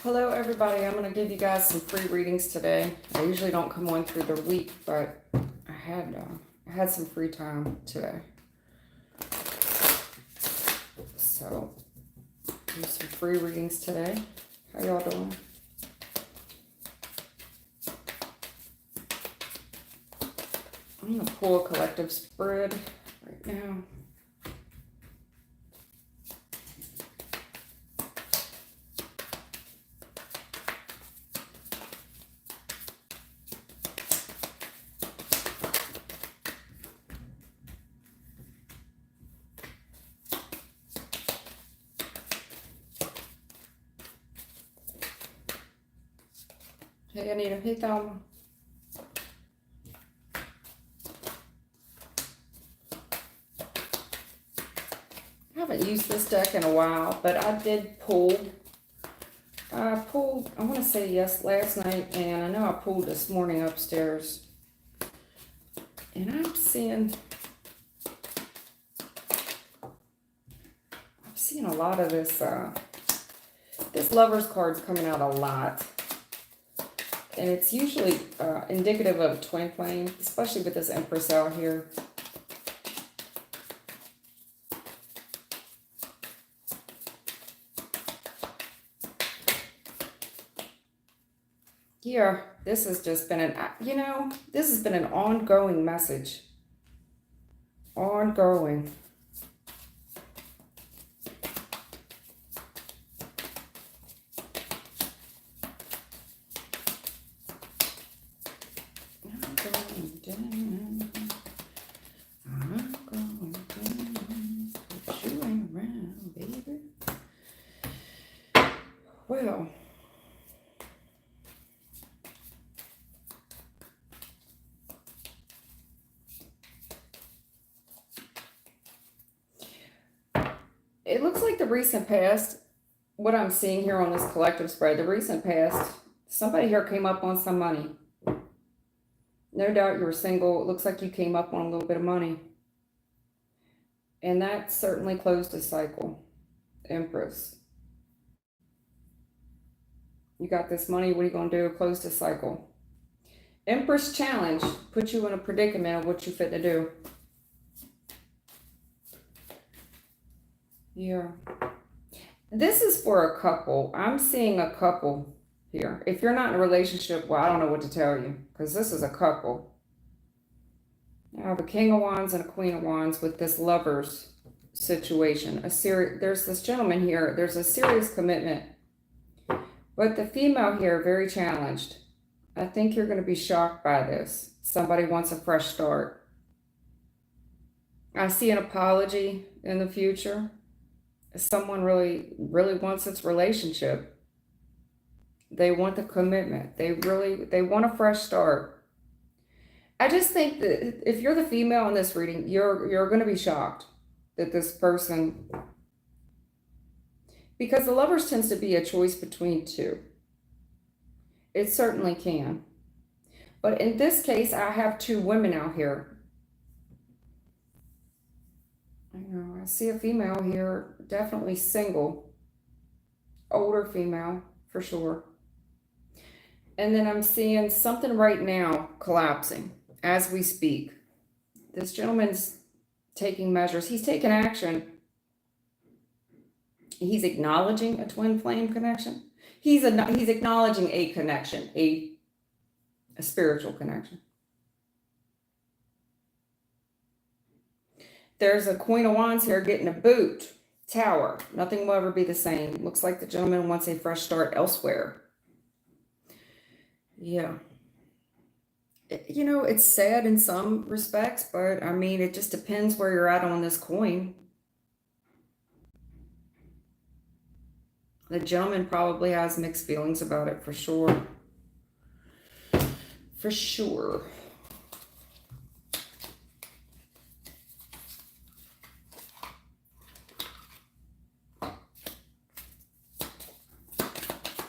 Hello everybody, I'm going to give you guys some free readings today. I usually don't come on through the week, but I had some free time today. So, do some free readings today. How y'all doing? I'm going to pull a collective spread right now. Hey Anita, hey Thelma. I haven't used this deck in a while, but I did pull. I pulled, I want to say yes, last night, and I know I pulled this morning upstairs. And I'm seeing a lot of this, this Lover's card's coming out a lot. And it's usually indicative of twin flame, especially with this Empress out here. Yeah, this has just been this has been an ongoing message. Ongoing. Well, it looks like the recent past, what I'm seeing here on this collective spread, the recent past, somebody here came up on some money. No doubt you were single. It looks like you came up on a little bit of money. And that certainly closed a cycle. Empress. You got this money, what are you going to do? Close the cycle. Empress challenge put you in a predicament of what you fit to do. Yeah. This is for a couple. I'm seeing a couple here. If you're not in a relationship, well, I don't know what to tell you, because this is a couple. I have a King of Wands and a Queen of Wands with this Lovers situation. There's this gentleman here. There's a serious commitment. But the female here, very challenged. I think you're going to be shocked by this. Somebody wants a fresh start. I see an apology in the future. Someone really wants this relationship. They want the commitment. They want a fresh start. I just think that if you're the female in this reading, you're going to be shocked that this person, because the Lovers tends to be a choice between two. It certainly can. But in this case, I have two women out here. I see a female here, definitely single. Older female, for sure. And then I'm seeing something right now collapsing as we speak. This gentleman's taking measures. He's taking action. He's acknowledging a twin flame connection. He's acknowledging a connection, a spiritual connection. There's a Queen of Wands here getting a boot. Tower. Nothing will ever be the same. Looks like the gentleman wants a fresh start elsewhere. Yeah. It's sad in some respects, but I mean, it just depends where you're at on this coin. The gentleman probably has mixed feelings about it, for sure. For sure.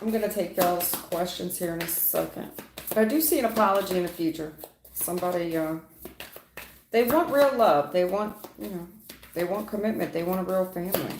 I'm going to take y'all's questions here in a second. But I do see an apology in the future. Somebody, they want real love. They want, they want commitment. They want a real family.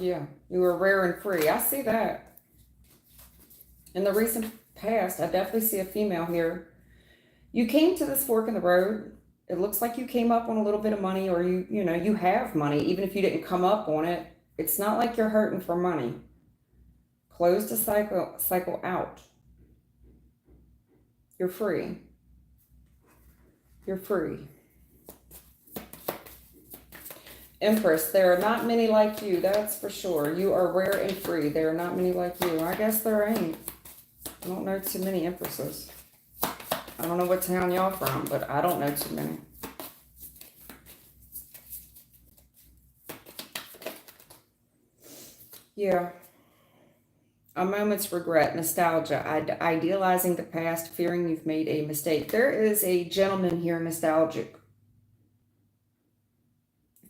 Yeah, you were rare and free. I see that. In the recent past, I definitely see a female here. You came to this fork in the road. It looks like you came up on a little bit of money, or you have money, even if you didn't come up on it. It's not like you're hurting for money. Close the cycle out. You're free. You're free. Empress, there are not many like you, that's for sure. You are rare and free. There are not many like you. I guess there ain't. I don't know too many empresses. I don't know what town y'all from, but I don't know too many. Yeah. A moment's regret, nostalgia, idealizing the past, fearing you've made a mistake. There is a gentleman here, nostalgic,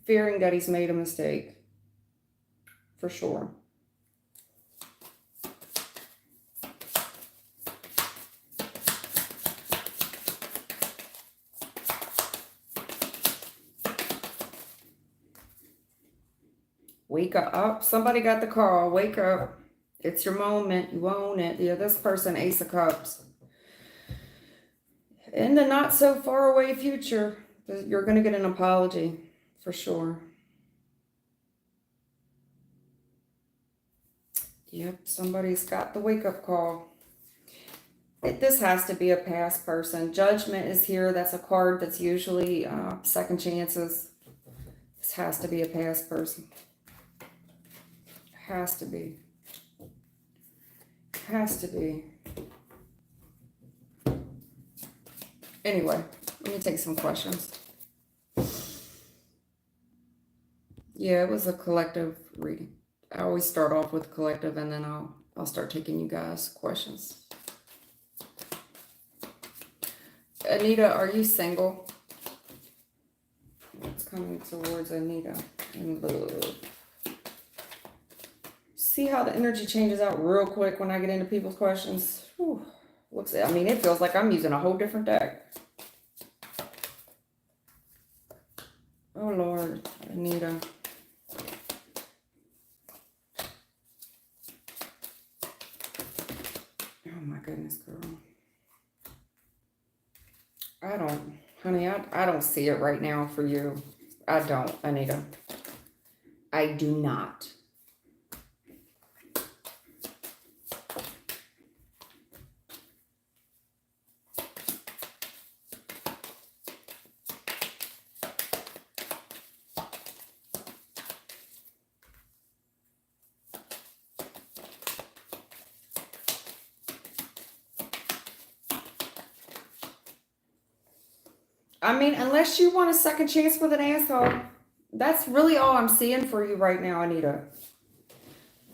fearing that he's made a mistake, for sure. Wake up. Somebody got the call. Wake up. It's your moment. You own it. Yeah, this person, Ace of Cups. In the not so far away future, you're going to get an apology, for sure. Yep, somebody's got the wake-up call. This has to be a past person. Judgment is here. That's a card that's usually second chances. This has to be a past person. Has to be. Has to be. Anyway, let me take some questions. Yeah, it was a collective reading. I always start off with collective, and then I'll start taking you guys questions. Anita, are you single? What's coming towards Anita in love? See how the energy changes out real quick when I get into people's questions? Whew. I mean, it feels like I'm using a whole different deck. Oh, Lord, Anita. Oh, my goodness, girl. Honey, I don't see it right now for you. I don't, Anita. I do not. I mean, unless you want a second chance with an asshole, that's really all I'm seeing for you right now, Anita.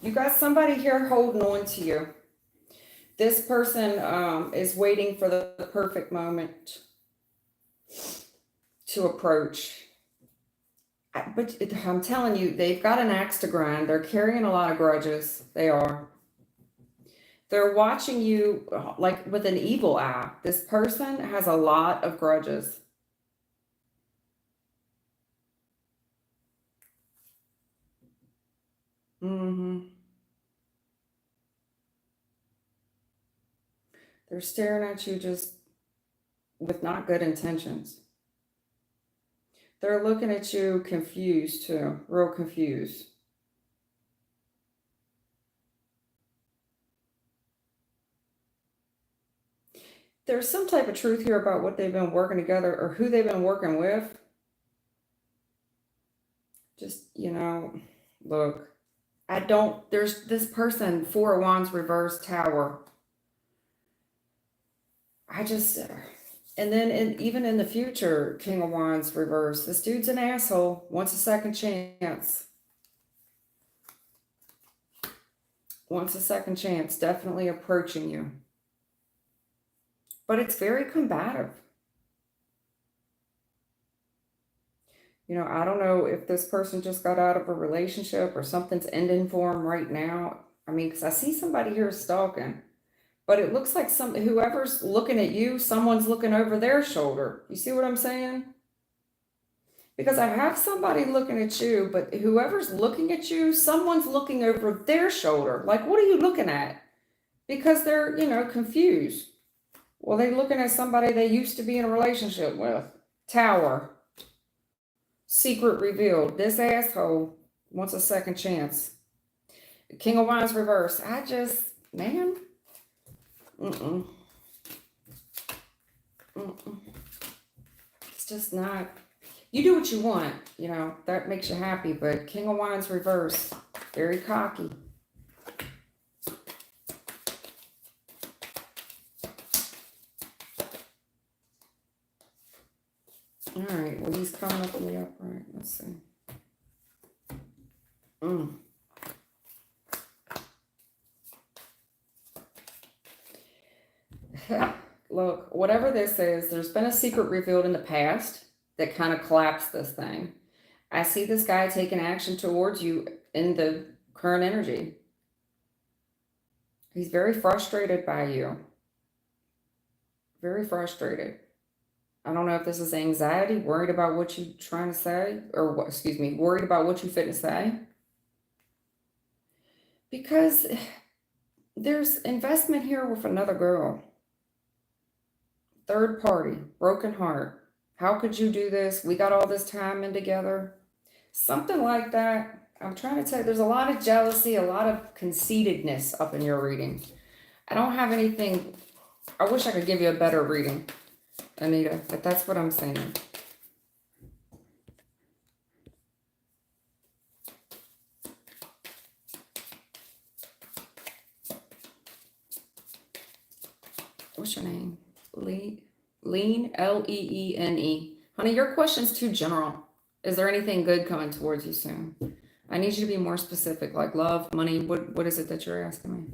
You got somebody here holding on to you. This person is waiting for the perfect moment to approach. But I'm telling you, they've got an axe to grind. They're carrying a lot of grudges. They are. They're watching you like with an evil eye. This person has a lot of grudges. They're staring at you just with not good intentions. They're looking at you confused too, real confused. There's some type of truth here about what they've been working together or who they've been working with. Just, look, there's this person, Four of Wands reverse Tower. And then even in the future, King of Wands reverse. This dude's an asshole, wants a second chance. Wants a second chance, definitely approaching you. But it's very combative. I don't know if this person just got out of a relationship or something's ending for them right now. I mean, because I see somebody here stalking. But it looks like whoever's looking at you, someone's looking over their shoulder. You see what I'm saying? Because I have somebody looking at you, but whoever's looking at you, someone's looking over their shoulder. Like, what are you looking at? Because they're, confused. Well, they're looking at somebody they used to be in a relationship with. Tower. Secret revealed. This asshole wants a second chance. King of Wands reverse. Man. Mm-mm. Mm-mm. It's just not. You do what you want, that makes you happy, but King of Wands reverse, very cocky. All right, well, he's coming up in the upright. Let's see. Look, whatever this is, there's been a secret revealed in the past that kind of collapsed this thing. I see this guy taking action towards you in the current energy. He's very frustrated by you. Very frustrated. I don't know if this is anxiety, worried about what you're trying to say, or what, excuse me, worried about what you're fitting to say. Because there's investment here with another girl. Third party, broken heart. How could you do this? We got all this time in together. Something like that. I'm trying to tell you, there's a lot of jealousy, a lot of conceitedness up in your reading. I don't have anything. I wish I could give you a better reading, Anita, but that's what I'm saying. What's your name? Lean, Leene. Honey, your question's too general. Is there anything good coming towards you soon? I need you to be more specific, like love, money. What is it that you're asking me?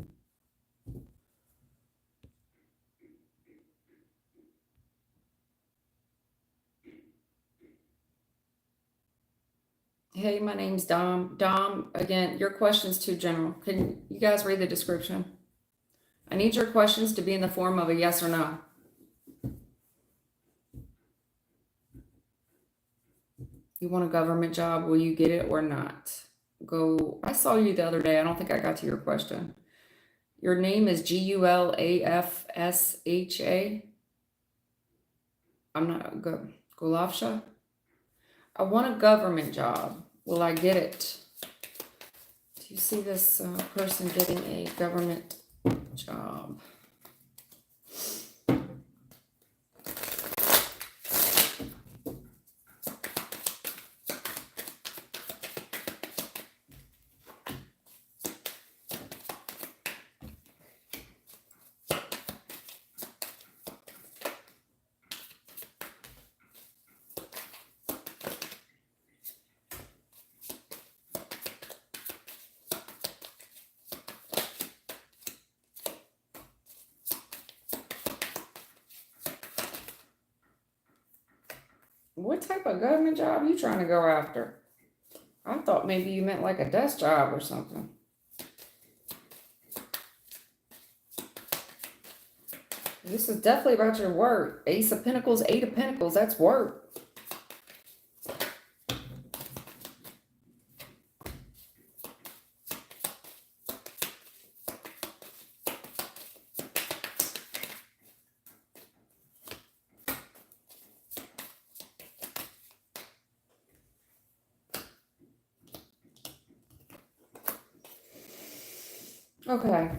Hey, my name's Dom. Dom, again, your question's too general. Can you guys read the description? I need your questions to be in the form of a yes or no. You want a government job? Will you get it or not? Go. I saw you the other day. I don't think I got to your question. Your name is Gulafsha. I'm not good. Gulafsha. I want a government job. Will I get it? Do you see this person getting a government job? What type of government job are you trying to go after? I thought maybe you meant like a desk job or something. This is definitely about your work. Ace of Pentacles, Eight of Pentacles, that's work. Okay.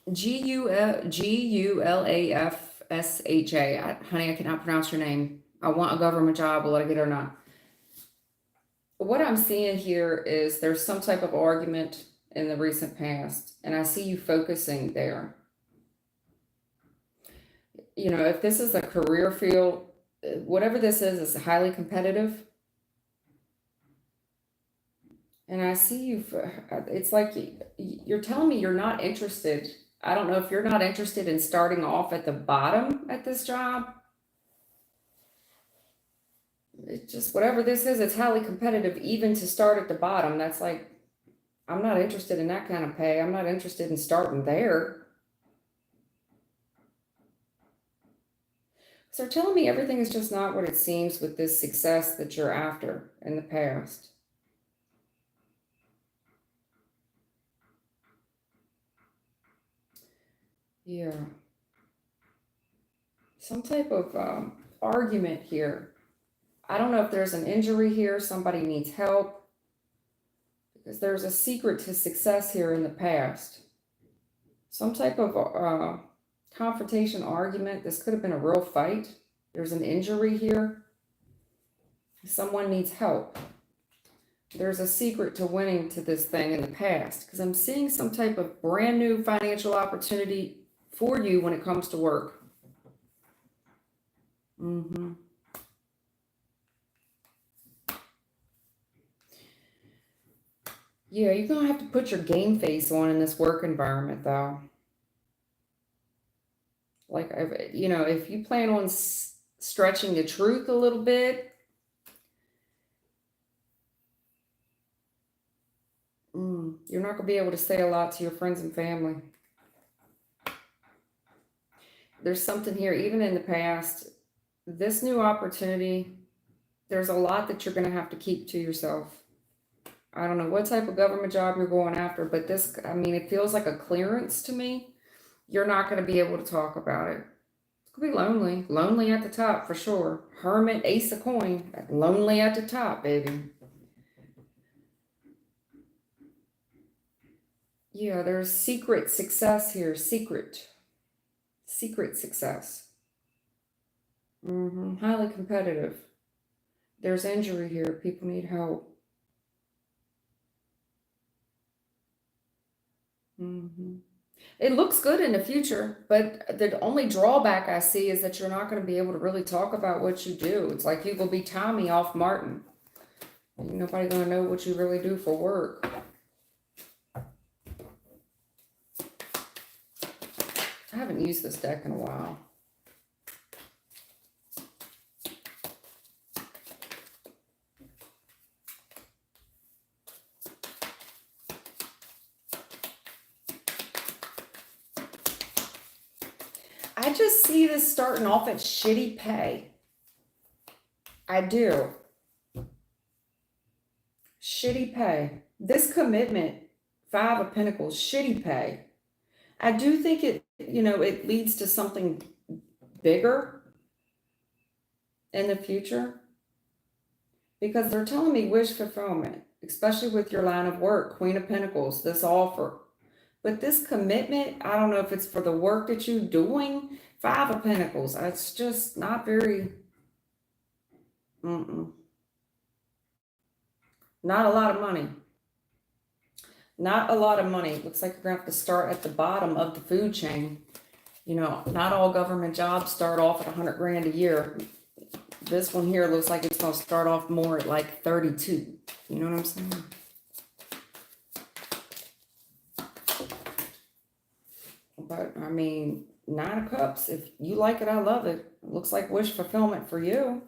Gulafsha. Honey, I cannot pronounce your name. I want a government job, will I get it or not? What I'm seeing here is there's some type of argument in the recent past, and I see you focusing there. If this is a career field, whatever this is highly competitive. And I see you, it's like you're telling me you're not interested. I don't know if you're not interested in starting off at the bottom at this job. It's just whatever this is, it's highly competitive, even to start at the bottom. That's like, I'm not interested in that kind of pay. I'm not interested in starting there. So they're telling me everything is just not what it seems with this success that you're after in the past. Yeah. Some type of argument here. I don't know if there's an injury here, somebody needs help, because there's a secret to success here in the past. Some type of confrontation argument. This could have been a real fight. There's an injury here. Someone needs help. There's a secret to winning to this thing in the past, because I'm seeing some type of brand new financial opportunity for you when it comes to work. Yeah, you're going to have to put your game face on in this work environment, though. Like, if you plan on stretching the truth a little bit, you're not going to be able to say a lot to your friends and family. There's something here, even in the past, this new opportunity, there's a lot that you're going to have to keep to yourself. I don't know what type of government job you're going after, but this, it feels like a clearance to me. You're not going to be able to talk about it. It's going to be lonely. Lonely at the top, for sure. Hermit, ace of coin. Lonely at the top, baby. Yeah, there's secret success here. Secret success. Highly competitive. There's injury here. People need help. It looks good in the future, but the only drawback I see is that you're not going to be able to really talk about what you do. It's like you will be Tommy off Martin. Ain't nobody going to know what you really do for work. I haven't used this deck in a while. I just see this starting off at shitty pay. I do. Shitty pay. This commitment, 5 of Pentacles, shitty pay. I do think it leads to something bigger in the future, because they're telling me wish fulfillment, especially with your line of work, Queen of Pentacles, this offer. But this commitment, I don't know if it's for the work that you're doing. 5 of Pentacles, it's just not very, not a lot of money. Not a lot of money. Looks like you're going to have to start at the bottom of the food chain. Not all government jobs start off at 100 grand a year. This one here looks like it's going to start off more at like 32. You know what I'm saying? But, 9 of Cups, if you like it, I love it. It looks like wish fulfillment for you.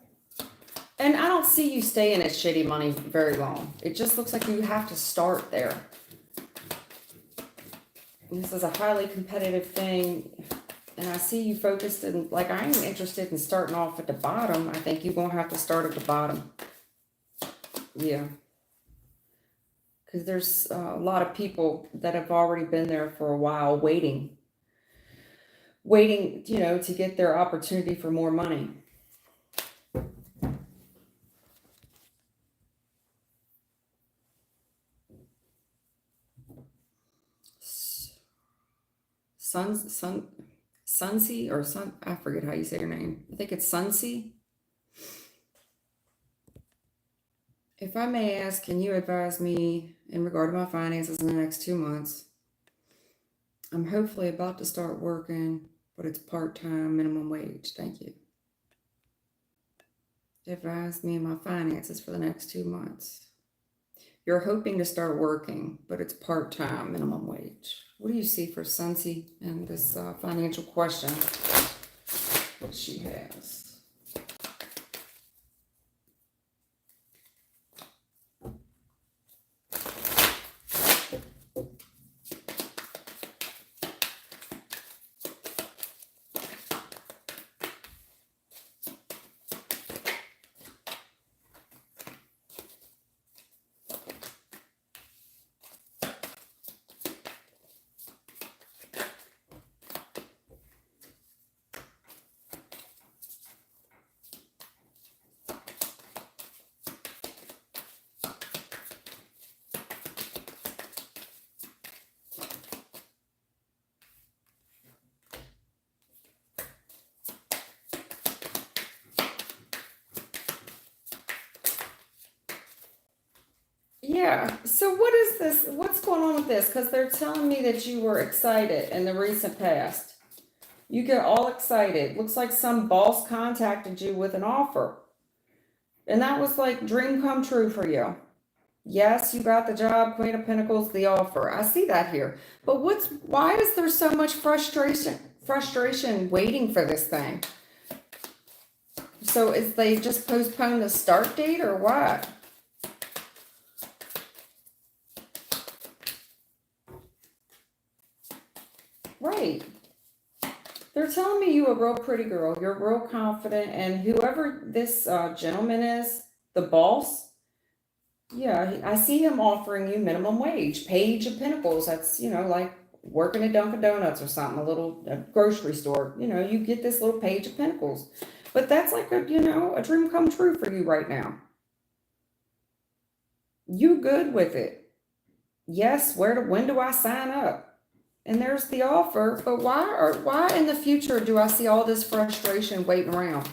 And I don't see you staying at shitty money very long. It just looks like you have to start there. And this is a highly competitive thing. And I see you focused in, like, I am interested in starting off at the bottom. I think you're going to have to start at the bottom. Yeah. Because there's a lot of people that have already been there for a while waiting, to get their opportunity for more money. Sunsea or Sun, I forget how you say your name. I think it's Sunsea. If I may ask, can you advise me in regard to my finances in the next 2 months? I'm hopefully about to start working, but it's part-time, minimum wage. Thank you. Advise me in my finances for the next 2 months. You're hoping to start working, but it's part-time, minimum wage. What do you see for Sunsea and this financial question that she has? Yeah. So what is this? What's going on with this? Because they're telling me that you were excited in the recent past. You get all excited. Looks like some boss contacted you with an offer. And that was like dream come true for you. Yes, you got the job, Queen of Pentacles, the offer. I see that here. But why is there so much frustration waiting for this thing? So is they just postpone the start date or what? Right. They're telling me you a real pretty girl. You're real confident, and whoever this gentleman is, the boss, yeah, I see him offering you minimum wage, Page of Pentacles. That's, like working at Dunkin' Donuts or something, a grocery store. You get this little Page of Pentacles. But that's like a dream come true for you right now. You good with it. Yes, when do I sign up? And there's the offer, but why in the future do I see all this frustration waiting around?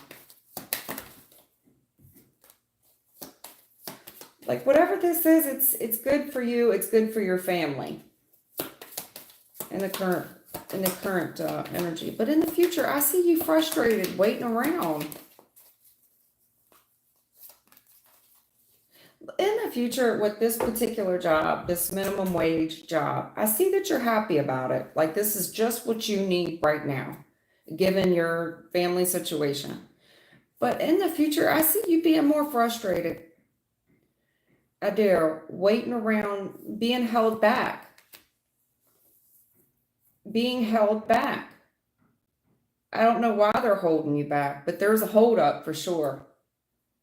Like whatever this is, it's good for you. It's good for your family. In the current energy, but in the future, I see you frustrated, waiting around. In the future, with this particular job, this minimum wage job, I see that you're happy about it. Like this is just what you need right now, given your family situation. But in the future, I see you being more frustrated. I do, waiting around, being held back. Being held back. I don't know why they're holding you back, but there's a hold up for sure.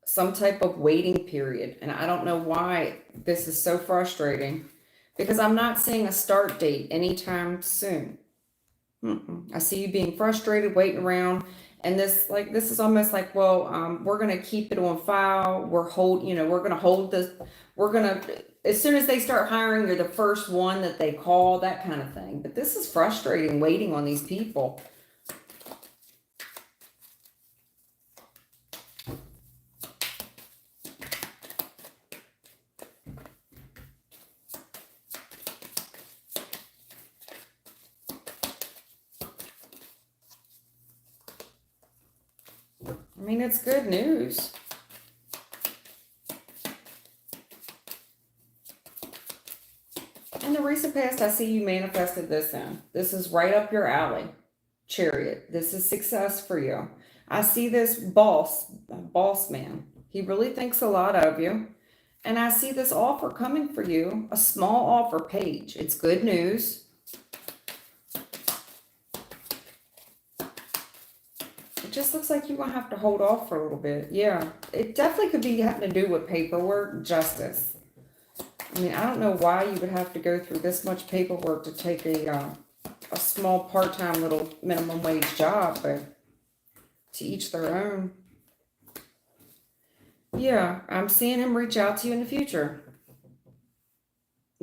Some type of waiting period. And I don't know why this is so frustrating, because I'm not seeing a start date anytime soon. I see you being frustrated, waiting around. And this is almost like, well, we're going to keep it on file. We're going to hold this. As soon as they start hiring, you're the first one that they call, that kind of thing. But this is frustrating, waiting on these people. I mean, it's good news. In the recent past, I see you manifested this in. This is right up your alley. Chariot. This is success for you. I see this boss man. He really thinks a lot of you. And I see this offer coming for you. A small offer, Page. It's good news. It just looks like you're going to have to hold off for a little bit. Yeah. It definitely could be having to do with paperwork, justice. I mean, I don't know why you would have to go through this much paperwork to take a small part-time little minimum wage job, but to each their own. Yeah, I'm seeing him reach out to you in the future,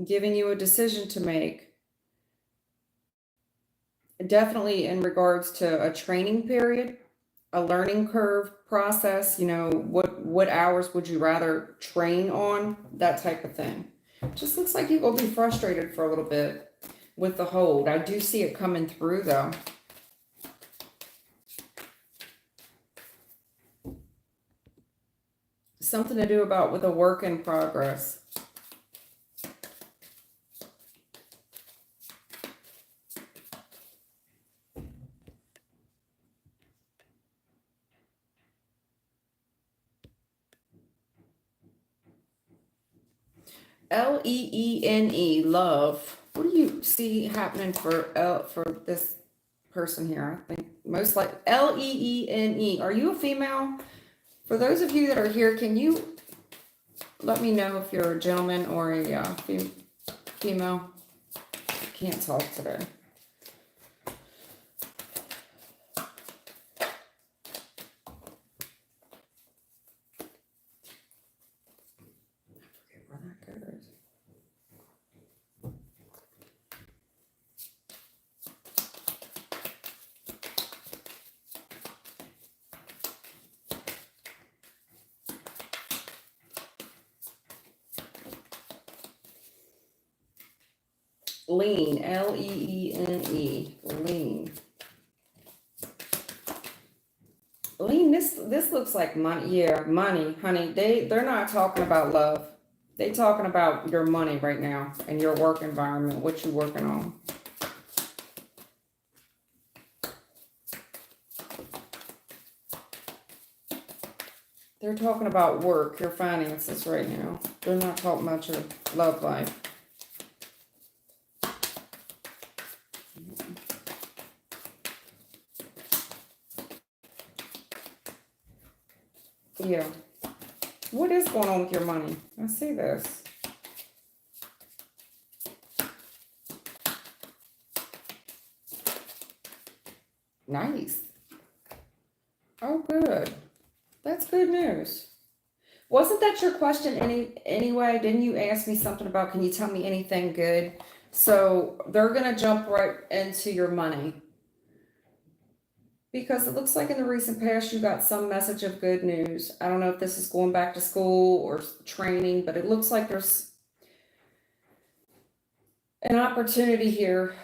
giving you a decision to make. Definitely in regards to a training period, a learning curve process, what hours would you rather train on, that type of thing. Just looks like you will be frustrated for a little bit with the hold. I do see it coming through though. Something to do about with a work in progress. Leene, love. What do you see happening for this person here? I think most like Leene. Are you a female? For those of you that are here, can you let me know if you're a gentleman or a female? I can't talk today. Lean, Leene, lean. Lean, this looks like money. Yeah, money, honey. They're not talking about love. They talking about your money right now and your work environment, what you working on. They're talking about work, your finances right now. They're not talking about your love life. Yeah. What is going on with your money? I see this. Nice. Oh, good. That's good news. Wasn't that your question anyway? Didn't you ask me something about, can you tell me anything good? So they're going to jump right into your money. Because it looks like in the recent past you got some message of good news. I don't know if this is going back to school or training, but it looks like there's an opportunity here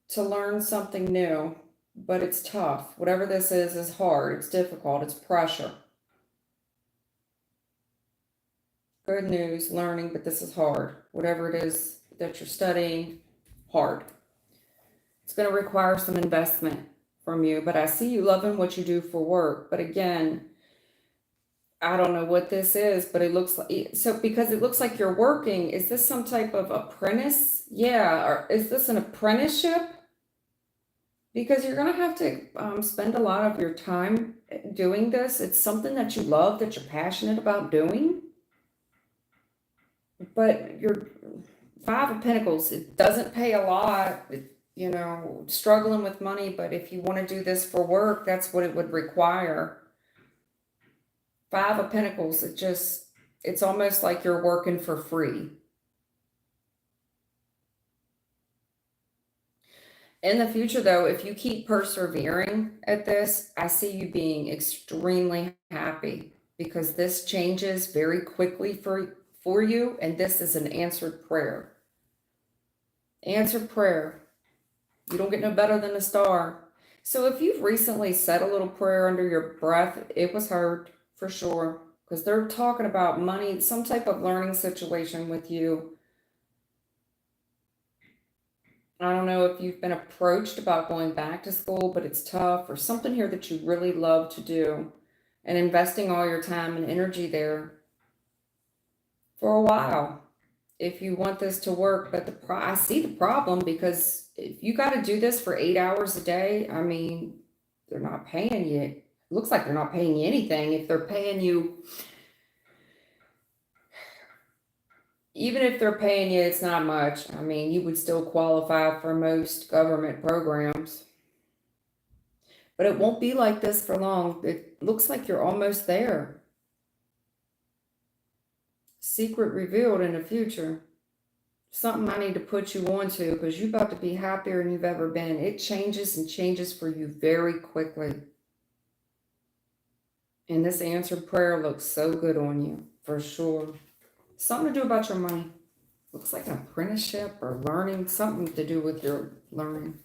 to learn something new, but it's tough. Whatever this is hard, it's difficult, it's pressure. Good news, learning, but this is hard. Whatever it is that you're studying, hard. It's going to require some investment from you, but I see you loving what you do for work. But again, I don't know what this is, but it looks like, so because it looks like you're working, is this some type of apprentice? Yeah, or is this an apprenticeship? Because you're going to have to spend a lot of your time doing this. It's something that you love, that you're passionate about doing. But you're Five of Pentacles, it doesn't pay a lot, struggling with money, but if you want to do this for work, that's what it would require. Five of Pentacles, it's almost like you're working for free. In the future, though, if you keep persevering at this, I see you being extremely happy because this changes very quickly for you, and this is an answered prayer. Answered prayer. You don't get no better than a star. So if you've recently said a little prayer under your breath, it was heard for sure, because they're talking about money, some type of learning situation with you. I don't know if you've been approached about going back to school, but it's tough, or something here that you really love to do and investing all your time and energy there for a while. If you want this to work, but I see the problem, because if you got to do this for 8 hours a day, I mean, they're not paying you. It looks like they're not paying you anything. If they're paying you, even if they're paying you, it's not much. I mean, you would still qualify for most government programs. But it won't be like this for long. It looks like you're almost there. Secret revealed in the future. Something I need to put you onto, because you're about to be happier than you've ever been. It changes and changes for you very quickly. And this answered prayer looks so good on you, for sure. Something to do about your money. Looks like an apprenticeship or learning, something to do with your learning.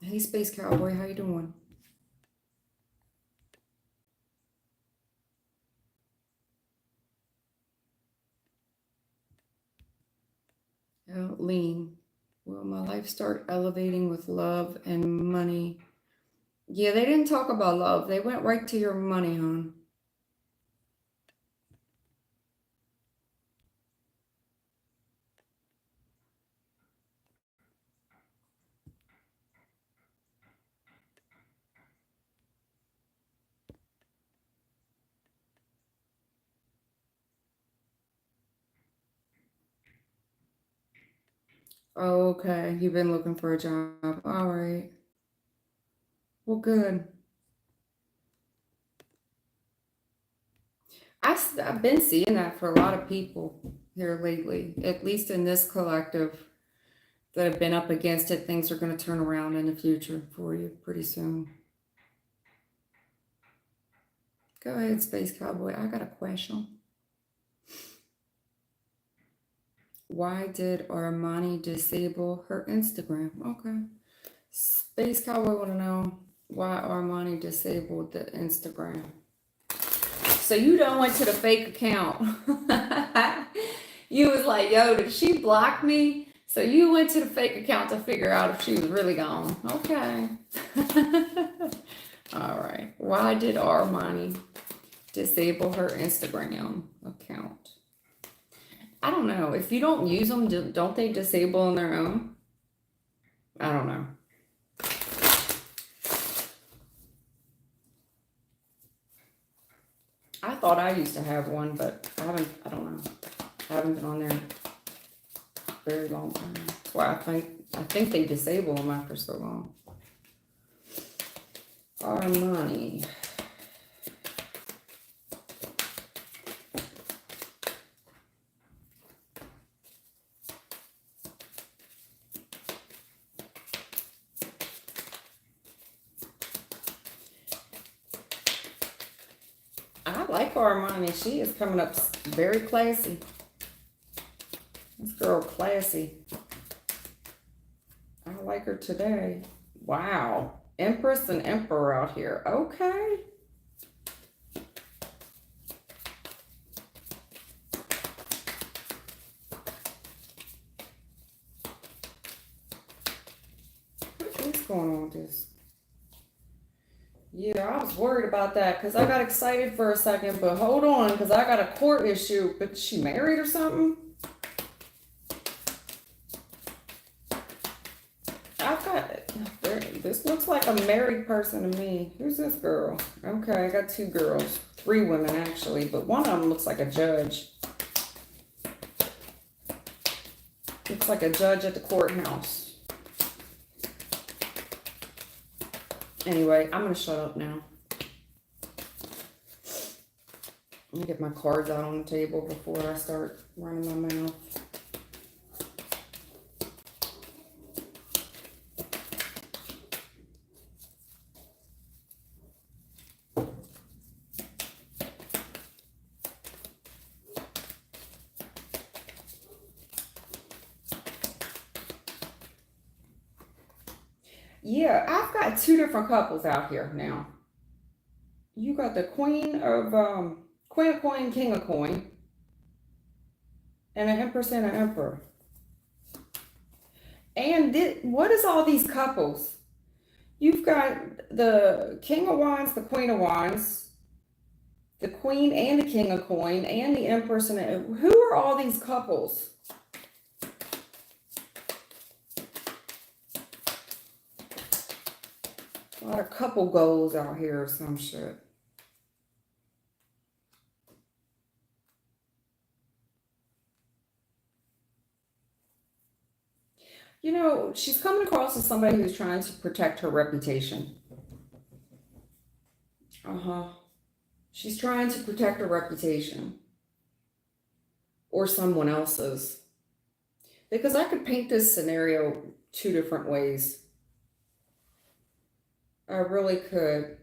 Hey, Space Cowboy, how you doing? Lean. Will my life start elevating with love and money? Yeah, they didn't talk about love. They went right to your money, hon. Oh, okay. You've been looking for a job. All right. Well, good. I've been seeing that for a lot of people here lately, at least in this collective that have been up against it. Things are going to turn around in the future for you pretty soon. Go ahead, Space Cowboy. I got a question. Why did Armani disable her Instagram? Okay. Space Cowboy want to know why Armani disabled the Instagram. So you done went to the fake account. You was like, yo, did she block me? So you went to the fake account to figure out if she was really gone. Okay. All right. Why did Armani disable her Instagram account? I don't know. If you don't use them, don't they disable on their own? I don't know. I thought I used to have one, but I don't know. I haven't been on there very long time. Well, I think they disable them after so long. Armani. I like Armani. She is coming up very classy. This girl classy. I like her today. Wow. Empress and Emperor out here. Okay. What's going on with this? Yeah, I was worried about that because I got excited for a second, but hold on, because I got a court issue. But she married or something? I've got, this looks like a married person to me. Who's this girl? Okay, I got two girls. Three women, actually, but one of them looks like a judge. Looks like a judge at the courthouse. Anyway, I'm going to shut up now. Let me get my cards out on the table before I start running my mouth. Yeah, I've got two different couples out here now. You got the Queen of Coin, King of Coin, and an Empress and an Emperor. And what is all these couples? You've got the King of Wands, the Queen of Wands, the Queen and the King of Coin, and the Empress and who are all these couples? A lot of couple goals out here or some shit. You know, she's coming across as somebody who's trying to protect her reputation. She's trying to protect her reputation. Or someone else's. Because I could paint this scenario two different ways. I really could.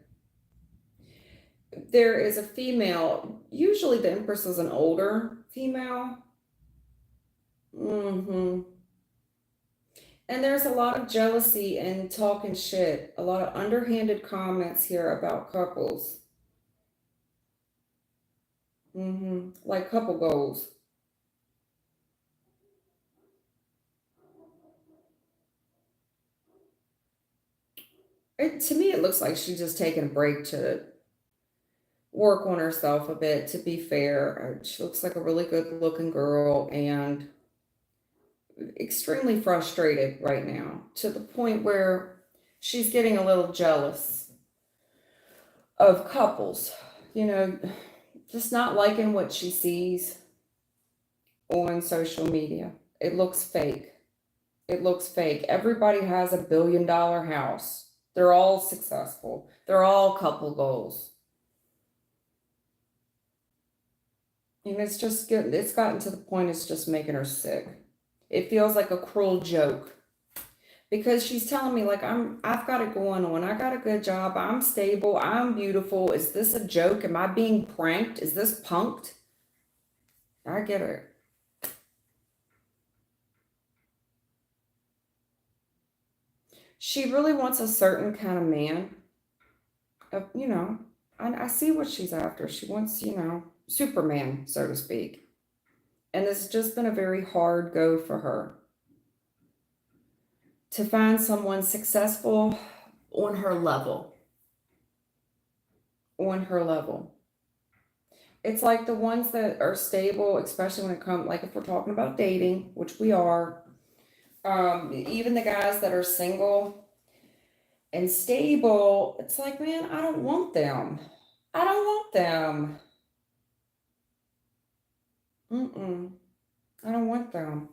There is a female, usually the Empress is an older female. And there's a lot of jealousy and talking shit, a lot of underhanded comments here about couples. Like couple goals. To me, it looks like she's just taking a break to work on herself a bit, to be fair. She looks like a really good looking girl and extremely frustrated right now, to the point where she's getting a little jealous of couples, you know, just not liking what she sees on social media. It looks fake. It looks fake. Everybody has $1 billion house. They're all successful. They're all couple goals. And it's gotten to the point it's just making her sick. It feels like a cruel joke. Because she's telling me, like, I've got it going on. I got a good job. I'm stable. I'm beautiful. Is this a joke? Am I being pranked? Is this punked? I get it. She really wants a certain kind of man. I see what she's after. She wants, Superman, so to speak. And it's just been a very hard go for her to find someone successful on her level. On her level. It's like the ones that are stable, especially when it comes, like if we're talking about dating, which we are, even the guys that are single and stable, it's like, man, I don't want them. I don't want them. Mm-mm. I don't want them.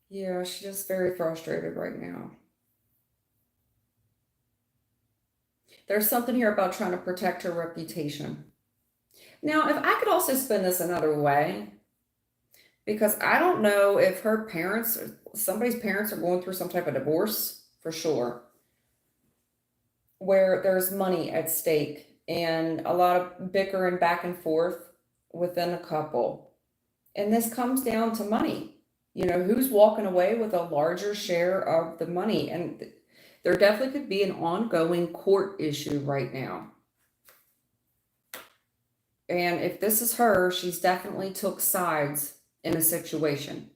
Yeah, she's just very frustrated right now. There's something here about trying to protect her reputation. Now, if I could also spin this another way, because I don't know if her parents, somebody's parents are going through some type of divorce for sure, where there's money at stake and a lot of bickering back and forth within a couple. And this comes down to money. Who's walking away with a larger share of the money? And there definitely could be an ongoing court issue right now. And if this is her, she's definitely took sides in a situation.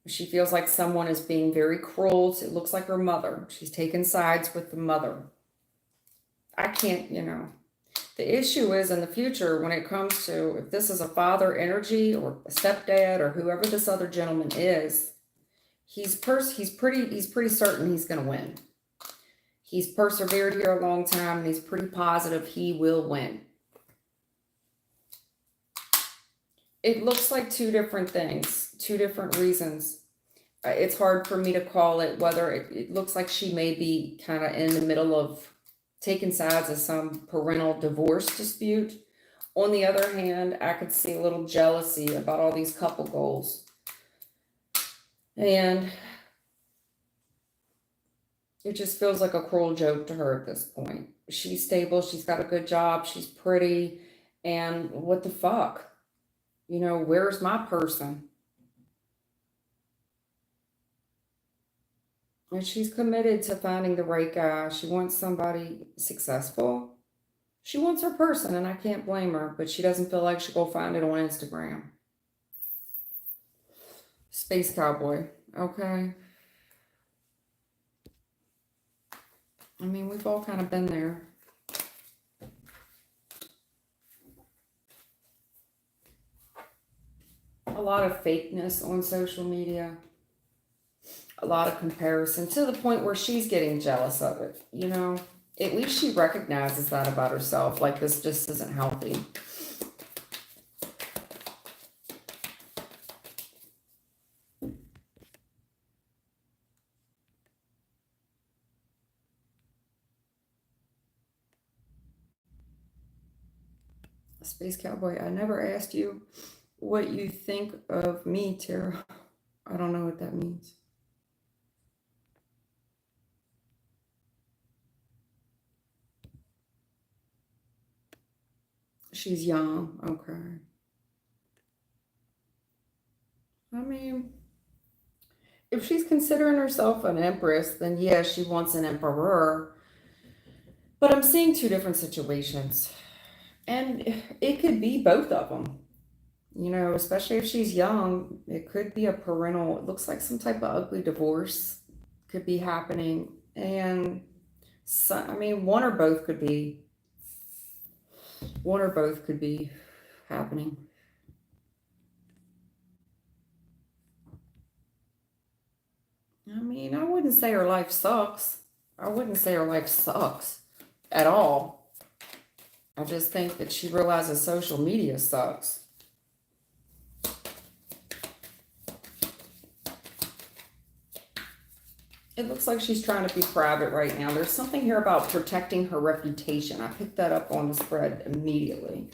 She feels like someone is being very cruel. It looks like her mother. She's taken sides with the mother. I can't, The issue is in the future when it comes to if this is a father energy or a stepdad or whoever this other gentleman is, he's pretty certain he's going to win. He's persevered here a long time and he's pretty positive he will win. It looks like two different things, two different reasons. It's hard for me to call it whether it looks like she may be kind of in the middle of taking sides of some parental divorce dispute. On the other hand, I could see a little jealousy about all these couple goals. And it just feels like a cruel joke to her at this point. She's stable, she's got a good job, she's pretty, and what the fuck? Where's my person? And she's committed to finding the right guy. She wants somebody successful. She wants her person, and I can't blame her, but she doesn't feel like she'll go find it on Instagram. Space Cowboy, okay? I mean, we've all kind of been there. A lot of fakeness on social media. A lot of comparison to the point where she's getting jealous of it, At least she recognizes that about herself, like this just isn't healthy. Space Cowboy, I never asked you what you think of me, Tara. I don't know what that means. She's young, okay. I mean, if she's considering herself an empress, then yes, she wants an emperor. But I'm seeing two different situations. And it could be both of them. Especially if she's young, it could be it looks like some type of ugly divorce could be happening. And one or both could be happening. I wouldn't say her life sucks. I wouldn't say her life sucks at all. I just think that she realizes social media sucks. It looks like she's trying to be private right now. There's something here about protecting her reputation. I picked that up on the spread immediately.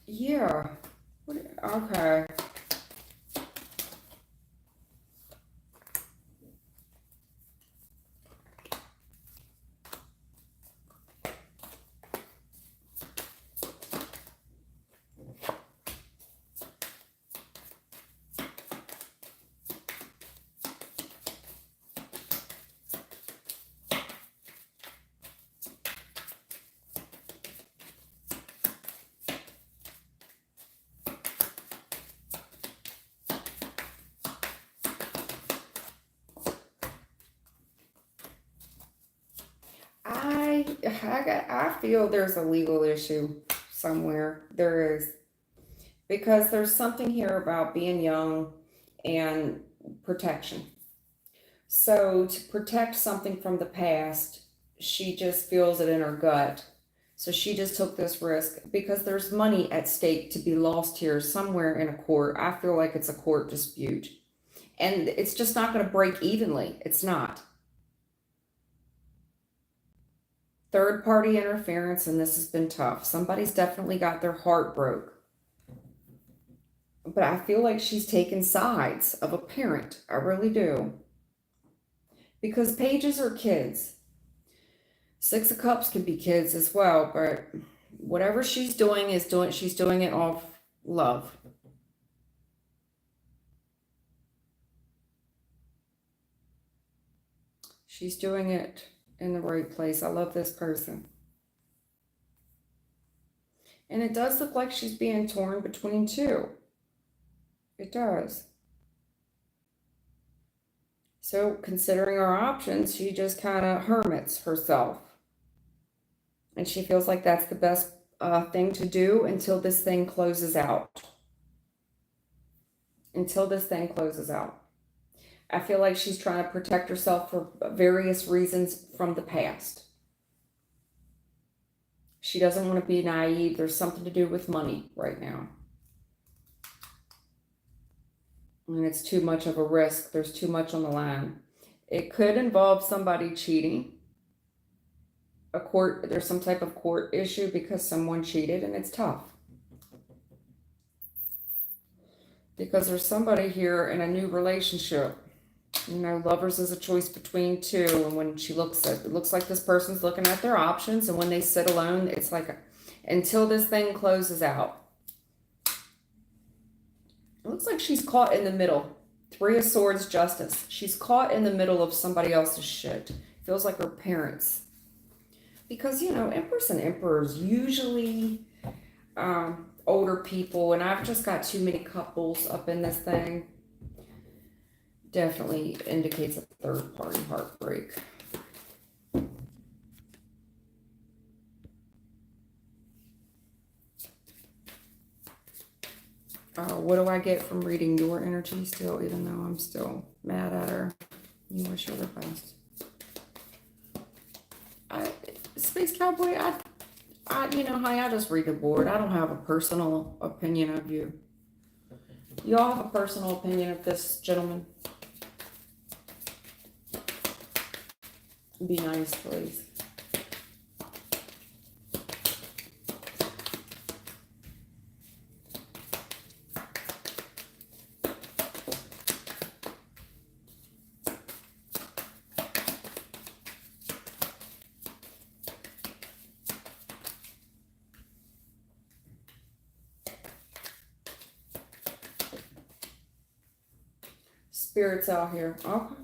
Yeah. Okay. I feel there's a legal issue somewhere. There is, because there's something here about being young and protection. So to protect something from the past, she just feels it in her gut. So she just took this risk because there's money at stake to be lost here somewhere in a court. I feel like it's a court dispute. And it's just not going to break evenly. It's not. Third party interference, and this has been tough. Somebody's definitely got their heart broke. But I feel like she's taken sides of a parent. I really do. Because pages are kids. Six of Cups can be kids as well, but whatever she's doing it off love. She's doing it in the right place. I love this person. And it does look like she's being torn between two. It does. So, considering her options, she just kind of hermits herself. And she feels like that's the best thing to do until this thing closes out. Until this thing closes out. I feel like she's trying to protect herself for various reasons from the past. She doesn't want to be naive. There's something to do with money right now. And it's too much of a risk. There's too much on the line. It could involve somebody cheating. There's some type of court issue because someone cheated, and it's tough. Because there's somebody here in a new relationship. You know, lovers is a choice between two, and when she looks at it looks like this person's looking at their options, and when they sit alone, it's like until this thing closes out. It looks like she's caught in the middle. Three of Swords, Justice. She's caught in the middle of somebody else's shit. Feels like her parents. Because, you know, Empress and Emperors usually older people, and I've just got too many couples up in this thing. Definitely indicates a third party heartbreak. What do I get from reading your energy still, even though I'm still mad at her? You wish her the best. Space Cowboy, you know, honey, I just read the board. I don't have a personal opinion of you. Y'all have a personal opinion of this gentleman? Be nice, please. Spirits out here. Okay.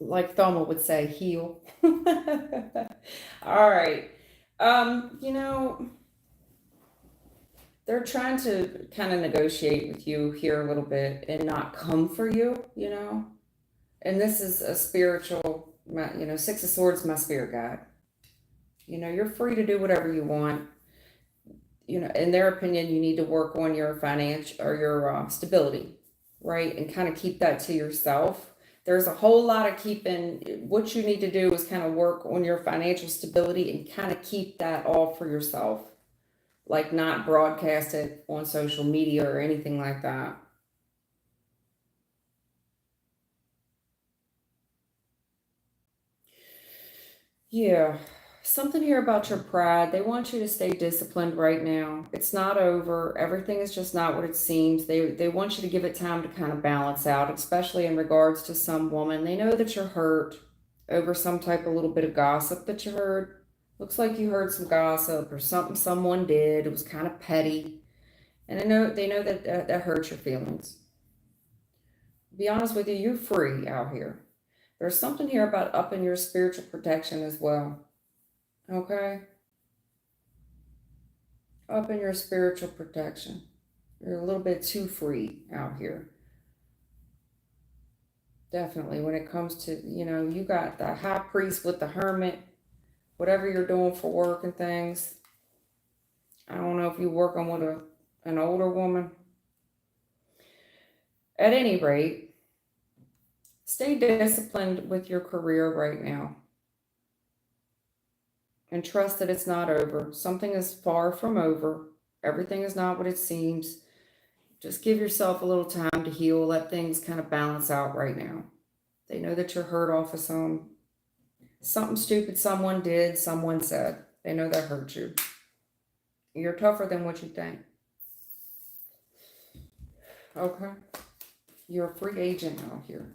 Like Thoma would say, heal. All right. You know, they're trying to kind of negotiate with you here a little bit and not come for you, you know. And this is a spiritual, Six of Swords, my spirit guide. You know, you're free to do whatever you want. You know, in their opinion, you need to work on your financial or your stability, right? And kind of keep that to yourself. There's a whole lot of keeping, what you need to do is kind of work on your financial stability and kind of keep that all for yourself, like not broadcast it on social media or anything like that. Yeah. Something here about your pride. They want you to stay disciplined right now. It's not over. Everything is just not what it seems. They want you to give it time to kind of balance out, especially in regards to some woman. They know that you're hurt over some type of little bit of gossip that you heard. Looks like you heard some gossip or something someone did. It was kind of petty. And they know that that hurts your feelings. To be honest with you, you're free out here. There's something here about upping your spiritual protection as well. Okay? Up in your spiritual protection. You're a little bit too free out here. Definitely. When it comes to, you got the high priest with the hermit, whatever you're doing for work and things. I don't know if you're working with an older woman. At any rate, stay disciplined with your career right now and trust that it's not over. Something is far from over. Everything is not what it seems. Just give yourself a little time to heal. Let things kind of balance out right now. They know that you're hurt off of something stupid someone did, someone said. They know that hurt you. You're tougher than what you think. Okay? You're a free agent out here.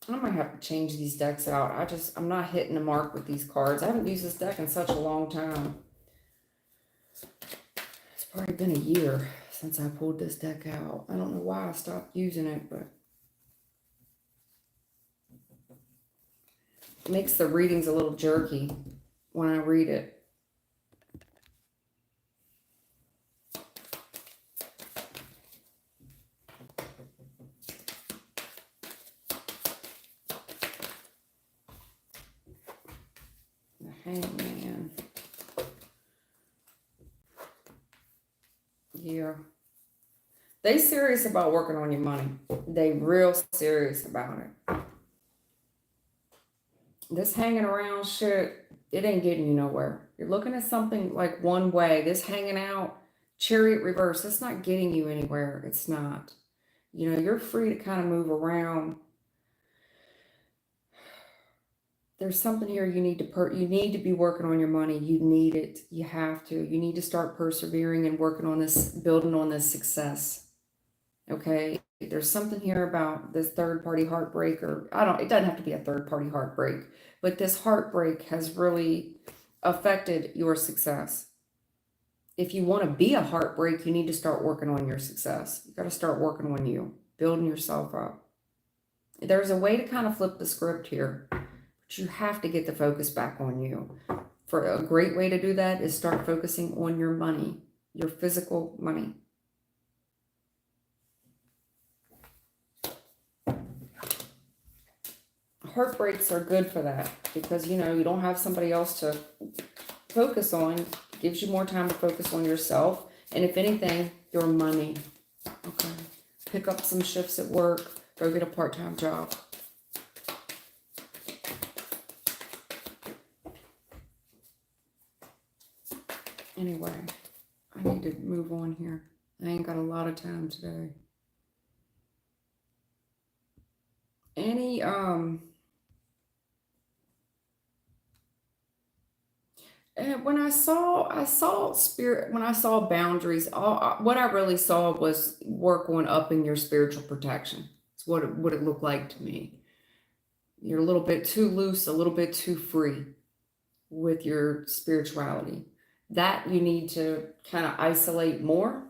I might have to change these decks out. I'm not hitting the mark with these cards. I haven't used this deck in such a long time. It's probably been a year since I pulled this deck out. I don't know why I stopped using it, but it makes the readings a little jerky when I read it. Hangman. Yeah. They serious about working on your money. They real serious about it. This hanging around shit, it ain't getting you nowhere. You're looking at something like one way. This hanging out, chariot reverse, it's not getting you anywhere. It's not. You're free to kind of move around. There's something here you need to be working on your money. You need it. You have to. You need to start persevering and working on this, building on this success. Okay? There's something here about this third party heartbreak, or it doesn't have to be a third party heartbreak, but this heartbreak has really affected your success. If you want to be a heartbreak, you need to start working on your success. You got to start working on you, building yourself up. There's a way to kind of flip the script here. You have to get the focus back on you. For a great way to do that is start focusing on your money, your physical money. Heartbreaks are good for that because you don't have somebody else to focus on. It gives you more time to focus on yourself, and if anything, your money. Okay. Pick up some shifts at work, go get a part-time job. Anyway, I need to move on here. I ain't got a lot of time today. When I saw spirit, when I saw boundaries, what I really saw was work on upping your spiritual protection. It's what it looked like to me. You're a little bit too loose, a little bit too free with your spirituality. That you need to kind of isolate more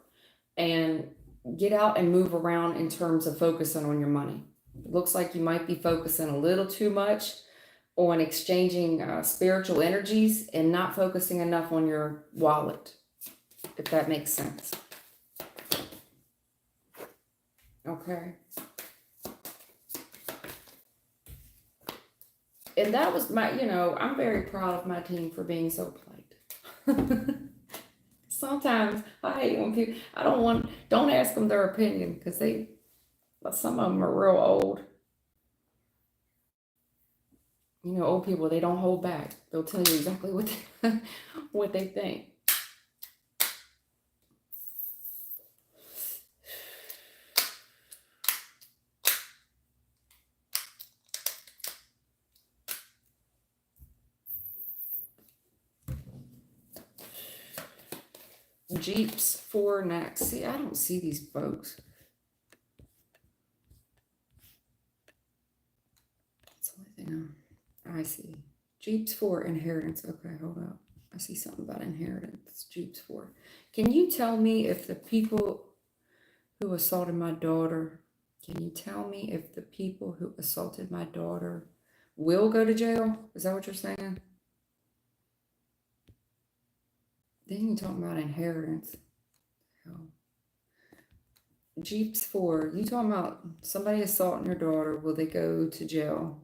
and get out and move around in terms of focusing on your money. It looks like you might be focusing a little too much on exchanging spiritual energies and not focusing enough on your wallet, if that makes sense. Okay. And that was my, I'm very proud of my team for being so polite. Sometimes I hate when people, don't ask them their opinion because some of them are real old. Old people, they don't hold back. They'll tell you exactly what they think. Jeeps for next. See, I don't see these folks. That's the only thing I see. Jeeps for inheritance. Okay, hold up. I see something about inheritance. Jeeps for. Can you tell me if the people who assaulted my daughter, can you tell me if the people who assaulted my daughter will go to jail? Is that what you're saying? Then you talking about inheritance. Oh. Jeeps for, you talking about somebody assaulting your daughter, will they go to jail?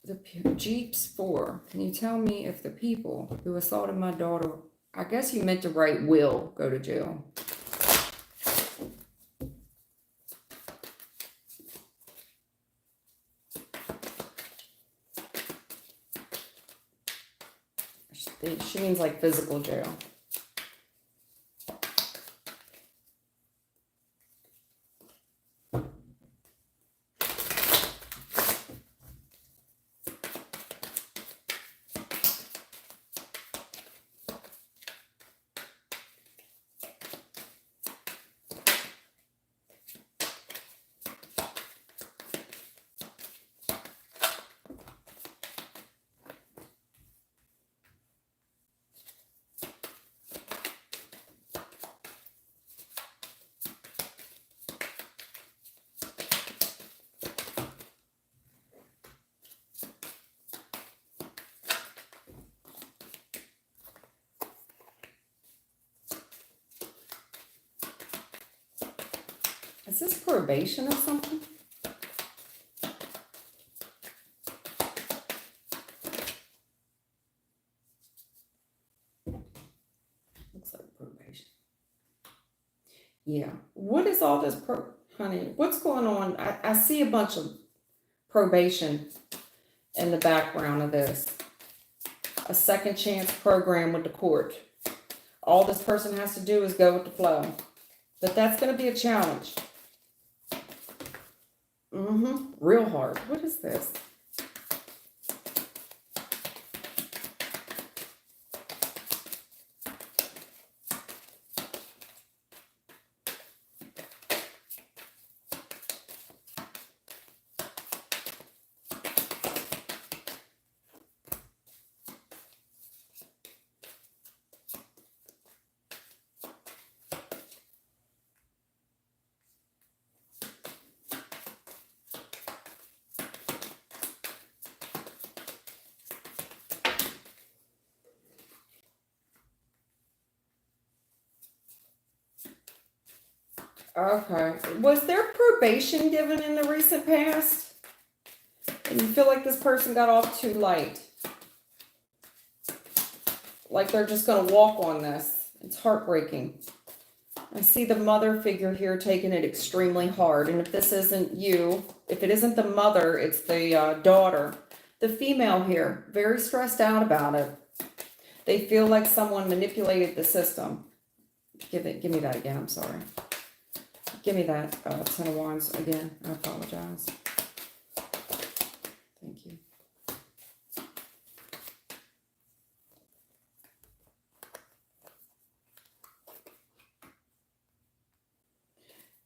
The Jeeps for, can you tell me if the people who assaulted my daughter, I guess you meant to write will go to jail. She means like physical jail. Is this probation or something? Looks like probation. Yeah. What is all this, honey? What's going on? I see a bunch of probation in the background of this. A second chance program with the court. All this person has to do is go with the flow. But that's going to be a challenge. Real hard. What is this? Okay. Was there probation given in the recent past? And you feel like this person got off too light? Like they're just going to walk on this. It's heartbreaking. I see the mother figure here taking it extremely hard. And if this isn't you, if it isn't the mother, it's the daughter. The female here, very stressed out about it. They feel like someone manipulated the system. Give me that again. I'm sorry. Give me that Ten of Wands again. I apologize. Thank you.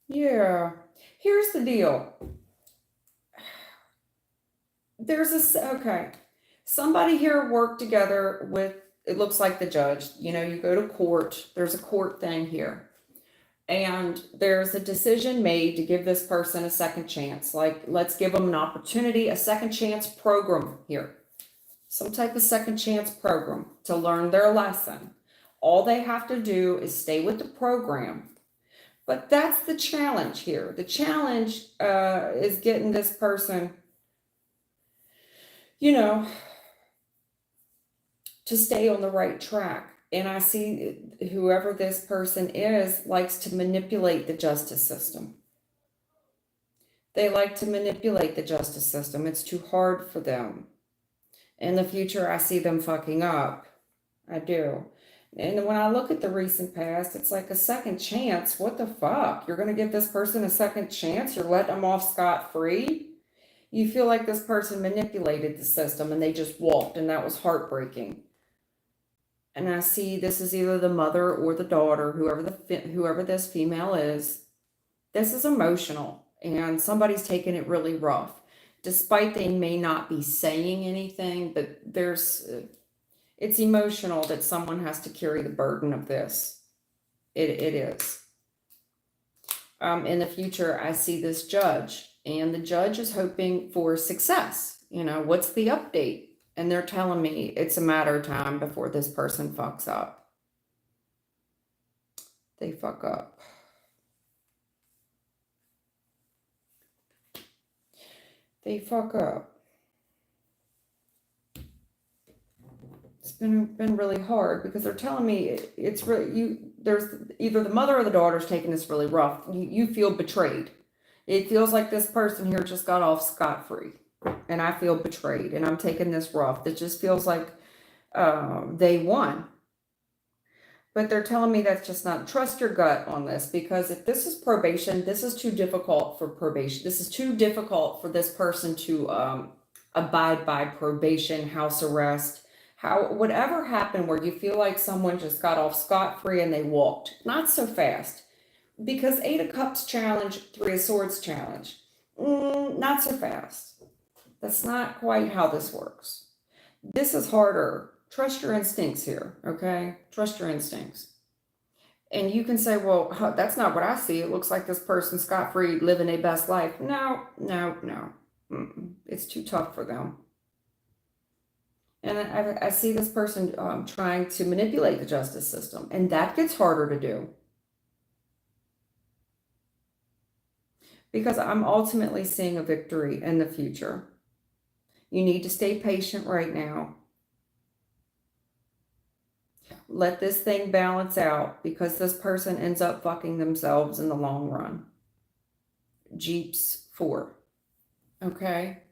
Yeah. Here's the deal. Okay. Somebody here worked together with, it looks like the judge. You go to court. There's a court thing here. And there's a decision made to give this person a second chance. Like, let's give them an opportunity, a second chance program here. Some type of second chance program to learn their lesson. All they have to do is stay with the program. But that's the challenge here. The challenge is getting this person, you know, to stay on the right track. And I see whoever this person is likes to manipulate the justice system. They like to manipulate the justice system. It's too hard for them. In the future, I see them fucking up. I do. And when I look at the recent past, it's like a second chance. What the fuck? You're going to give this person a second chance? You're letting them off scot-free? You feel like this person manipulated the system and they just walked, and that was heartbreaking. And I see this is either the mother or the daughter, whoever this female is. This is emotional, and somebody's taking it really rough. Despite they may not be saying anything, but it's emotional that someone has to carry the burden of this. It is. In the future, I see this judge, and the judge is hoping for success. You know, what's the update? And they're telling me it's a matter of time before this person fucks up. They fuck up. They fuck up. It's been really hard because they're telling me it's really there's either the mother or the daughter's taking this really rough. You feel betrayed. It feels like this person here just got off scot-free, and I feel betrayed, and I'm taking this rough. It just feels like they won. But they're telling me that's just not, trust your gut on this, because if this is probation, this is too difficult for probation. This is too difficult for this person to abide by probation, house arrest, whatever happened where you feel like someone just got off scot-free and they walked. Not so fast. Because 8 of Cups challenge, 3 of Swords challenge. Not so fast. That's not quite how this works. This is harder. Trust your instincts here, okay? Trust your instincts. And you can say, well, that's not what I see. It looks like this person's scot-free, living their best life. No. It's too tough for them. And I see this person trying to manipulate the justice system, and that gets harder to do. Because I'm ultimately seeing a victory in the future. You need to stay patient right now. Let this thing balance out, because this person ends up fucking themselves in the long run. Jeeps 4. Okay?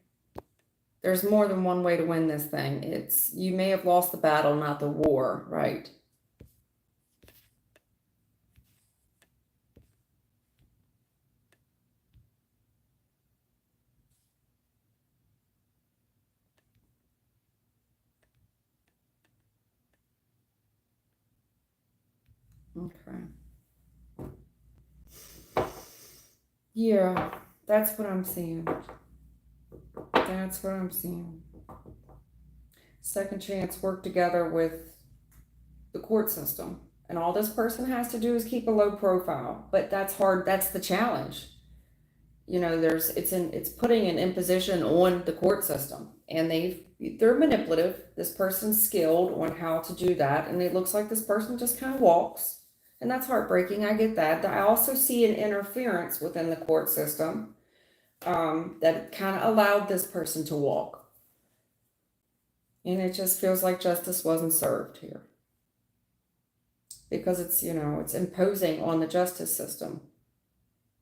There's more than one way to win this thing. You may have lost the battle, not the war, right? Okay. Yeah, that's what I'm seeing. That's what I'm seeing. Second chance, work together with the court system. And all this person has to do is keep a low profile. But that's hard. That's the challenge. You know, it's putting an imposition on the court system. And they're manipulative. This person's skilled on how to do that. And it looks like this person just kind of walks. And that's heartbreaking. I get that. I also see an interference within the court system that kind of allowed this person to walk. And it just feels like justice wasn't served here. Because it's imposing on the justice system.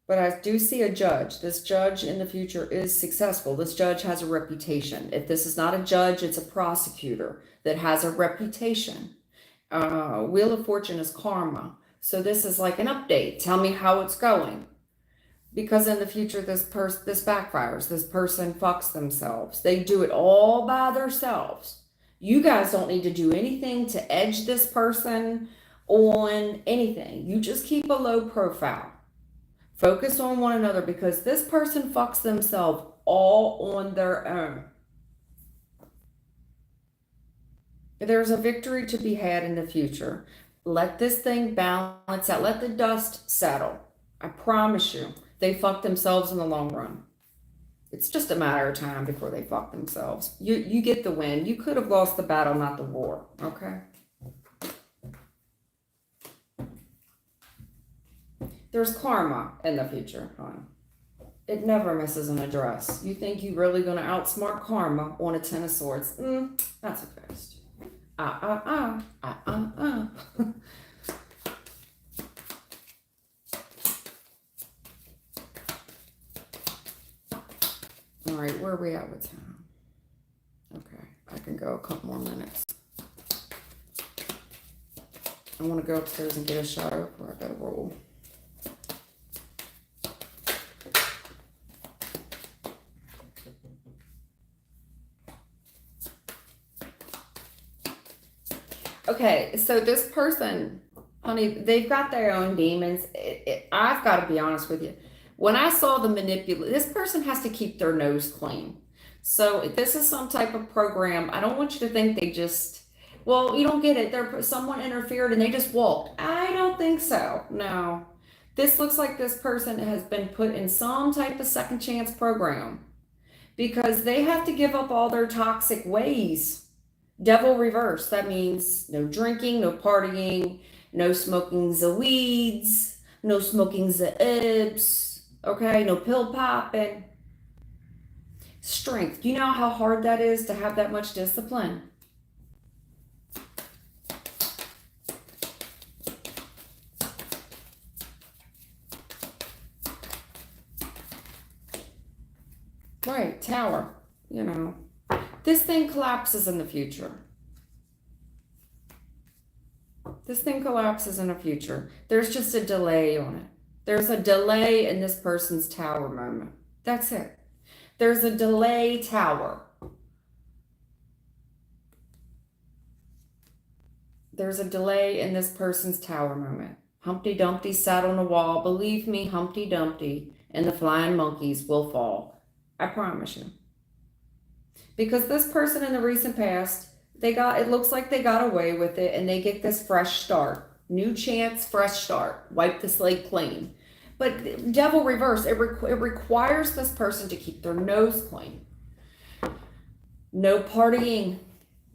But I do see a judge. This judge in the future is successful. This judge has a reputation. If this is not a judge, it's a prosecutor that has a reputation. Wheel of Fortune is karma. So this is like an update. Tell me how it's going. Because in the future, this backfires. This person fucks themselves. They do it all by themselves. You guys don't need to do anything to edge this person on anything. You just keep a low profile. Focus on one another, because this person fucks themselves all on their own. There's a victory to be had in the future. Let this thing balance out. Let the dust settle. I promise you, they fuck themselves in the long run. It's just a matter of time before they fuck themselves. You get the win. You could have lost the battle, not the war. Okay? There's karma in the future, hon. It never misses an address. You think you're really going to outsmart karma on a Ten of Swords? That's a ghost. All right, where are we at with time? Okay, I can go a couple more minutes. I want to go upstairs and get a shower before I go to roll. Okay, so this person, honey, they've got their own demons. I've got to be honest with you. When I saw the this person has to keep their nose clean. So this is some type of program. I don't want you to think they just, well, you don't get it. Someone interfered and they just walked. I don't think so. No. This looks like this person has been put in some type of second chance program because they have to give up all their toxic ways. Devil reverse. That means no drinking, no partying, no smoking the weeds, no smoking the herbs, okay? No pill popping. Strength. Do you know how hard that is to have that much discipline? Right, Tower, you know. This thing collapses in the future. This thing collapses in the future. There's just a delay on it. There's a delay in this person's tower moment. That's it. There's a delay tower. There's a delay in this person's tower moment. Humpty Dumpty sat on a wall. Believe me, Humpty Dumpty and the flying monkeys will fall. I promise you. Because this person in the recent past, it looks like they got away with it and they get this fresh start. New chance, fresh start. Wipe the slate clean. But devil reverse, it requires this person to keep their nose clean. No partying.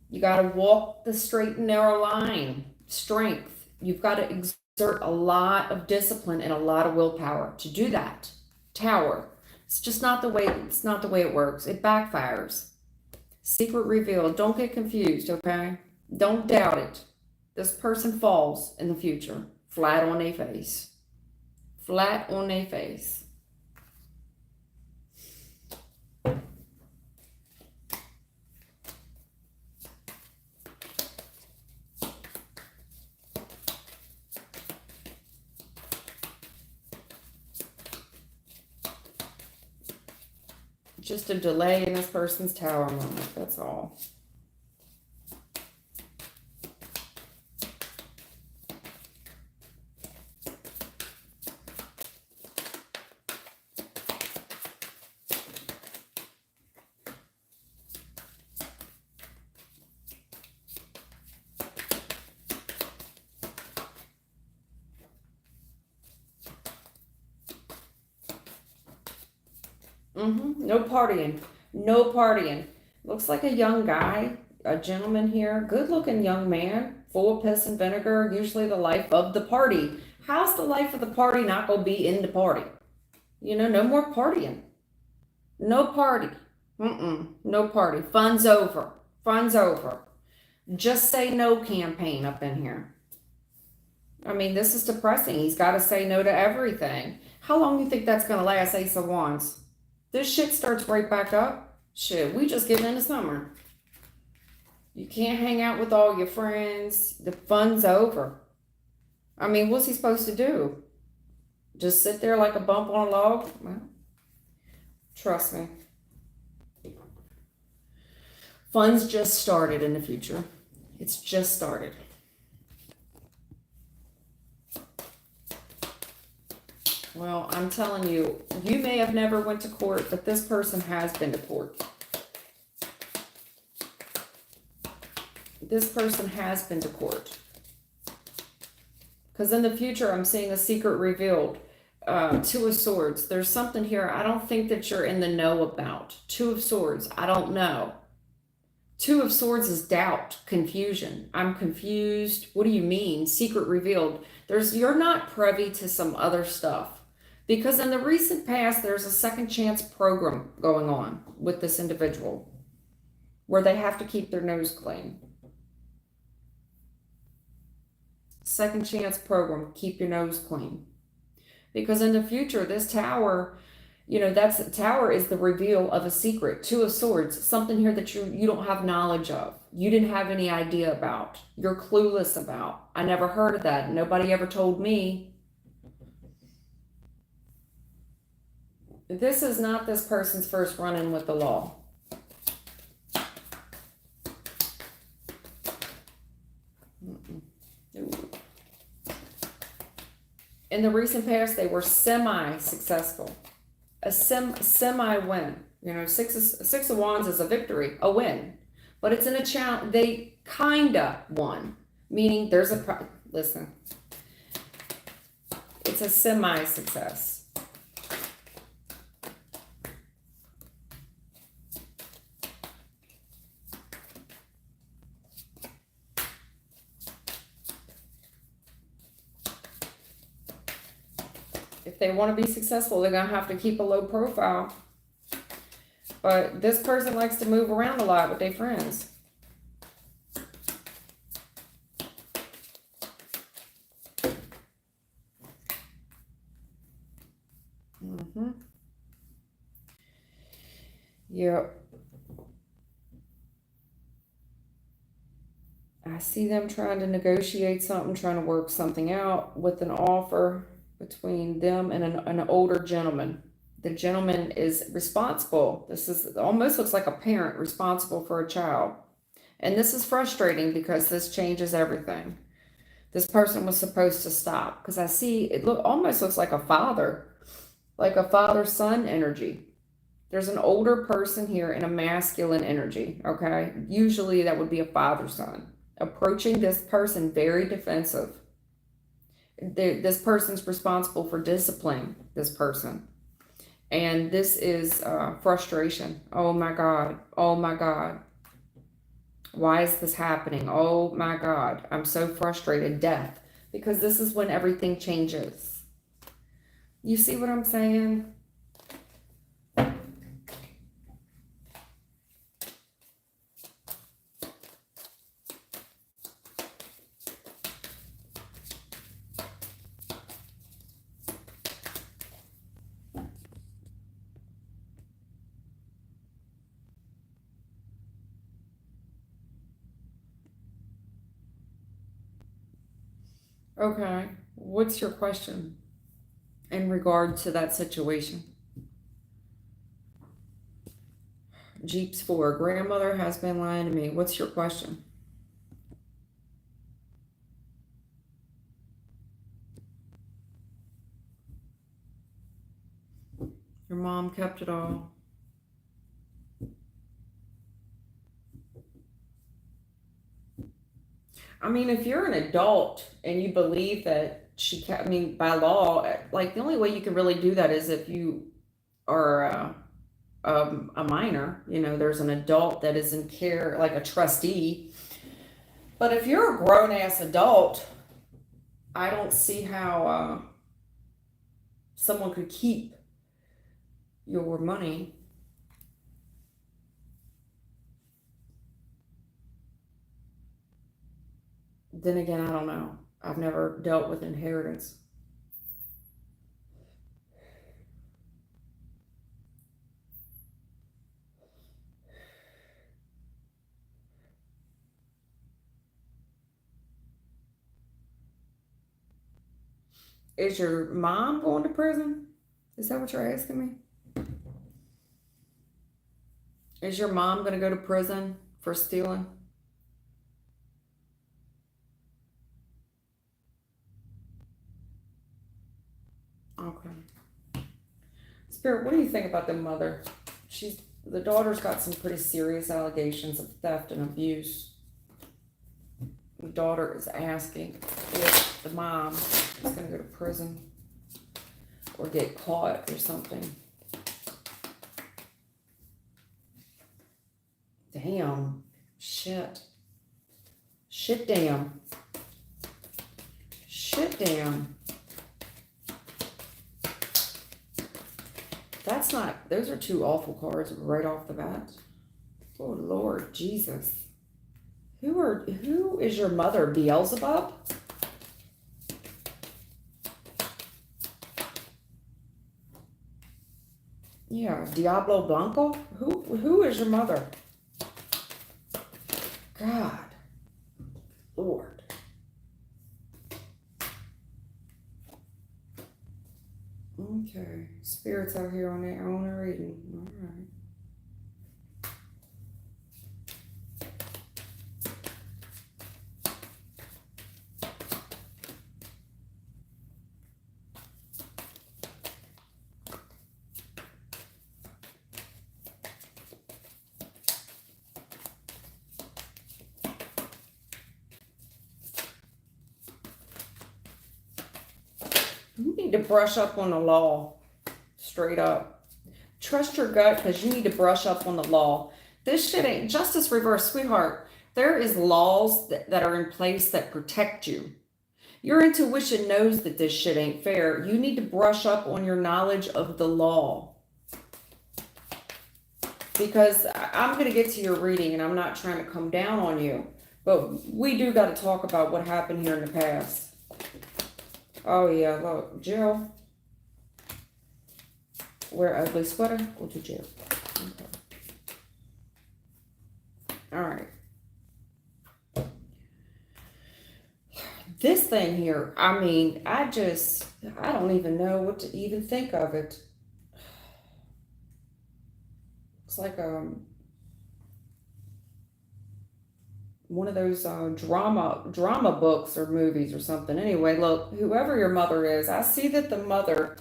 You got to walk the straight and narrow line. Strength. You've got to exert a lot of discipline and a lot of willpower to do that. Tower. It's just not the way it works. It backfires. Secret revealed. Don't get confused, okay? Don't doubt it. This person falls in the future. Flat on their face. Flat on their face. Just a delay in this person's tower moment. That's all. No partying. No partying. Looks like a young guy, a gentleman here. Good looking young man. Full of piss and vinegar. Usually the life of the party. How's the life of the party not going to be in the party? You know, no more partying. No party. No party. Fun's over. Fun's over. Just say no campaign up in here. I mean, this is depressing. He's got to say no to everything. How long do you think that's going to last, Ace of Wands? This shit starts right back up. Shit, we just get into summer. You can't hang out with all your friends. The fun's over. I mean, what's he supposed to do? Just sit there like a bump on a log? Well, trust me. Fun's just started in the future. It's just started. Well, I'm telling you, you may have never went to court, but this person has been to court. This person has been to court. Because in the future, I'm seeing a secret revealed. Two of Swords. There's something here I don't think that you're in the know about. Two of Swords. I don't know. Two of Swords is doubt, confusion. I'm confused. What do you mean? Secret revealed. You're not privy to some other stuff. Because in the recent past, there's a second chance program going on with this individual where they have to keep their nose clean. Second chance program, keep your nose clean. Because in the future, this tower, tower is the reveal of a secret. Two of Swords, something here that you don't have knowledge of. You didn't have any idea about. You're clueless about. I never heard of that. Nobody ever told me. This is not this person's first run-in with the law. In the recent past, they were semi-successful. A semi-win. Six of Wands is a victory, a win. But it's in a challenge. They kinda won. Meaning there's listen. It's a semi-success. If they want to be successful, they're going to have to keep a low profile. But this person likes to move around a lot with their friends. Yep. I see them trying to negotiate something, trying to work something out with an offer between them and an older gentleman. The gentleman is responsible. This is almost looks like a parent responsible for a child. And this is frustrating because this changes everything. This person was supposed to stop because I see it almost looks like a father-son energy. There's an older person here in a masculine energy, okay? Usually that would be a father-son. Approaching this person very defensive. This person's responsible for disciplining this person. And this is frustration. Oh my God. Oh my God. Why is this happening? Oh my God. I'm so frustrated. Death. Because this is when everything changes. You see what I'm saying? Okay, what's your question in regard to that situation? Jeeps for grandmother has been lying to me. What's your question? Your mom kept it all. I mean, if you're an adult and you believe that she kept, I mean, by law, like the only way you can really do that is if you are a minor, there's an adult that is in care, like a trustee. But if you're a grown ass adult, I don't see how someone could keep your money. Then again, I don't know. I've never dealt with inheritance. Is your mom going to prison? Is that what you're asking me? Is your mom going to go to prison for stealing? Okay. Spirit, what do you think about the mother? The daughter's got some pretty serious allegations of theft and abuse. The daughter is asking if the mom is going to go to prison or get caught or something. Damn. Shit. Shit damn. Shit damn. That's not, those are two awful cards right off the bat. Oh Lord Jesus. Who is your mother? Beelzebub? Yeah, Diablo Blanco? Who is your mother? God. Lord. Okay. Spirits out here on their own reading. All right. You need to brush up on the law. Straight up. Trust your gut because you need to brush up on the law. This shit ain't justice reverse, sweetheart. There is laws that are in place that protect you. Your intuition knows that this shit ain't fair. You need to brush up on your knowledge of the law. Because I'm going to get to your reading and I'm not trying to come down on you. But we do got to talk about what happened here in the past. Oh yeah, look, Jill. Wear ugly sweater, go to jail. Okay. All right. This thing here, I mean, I don't even know what to even think of it. It's like one of those drama books or movies or something. Anyway, look, whoever your mother is, I see that the mother,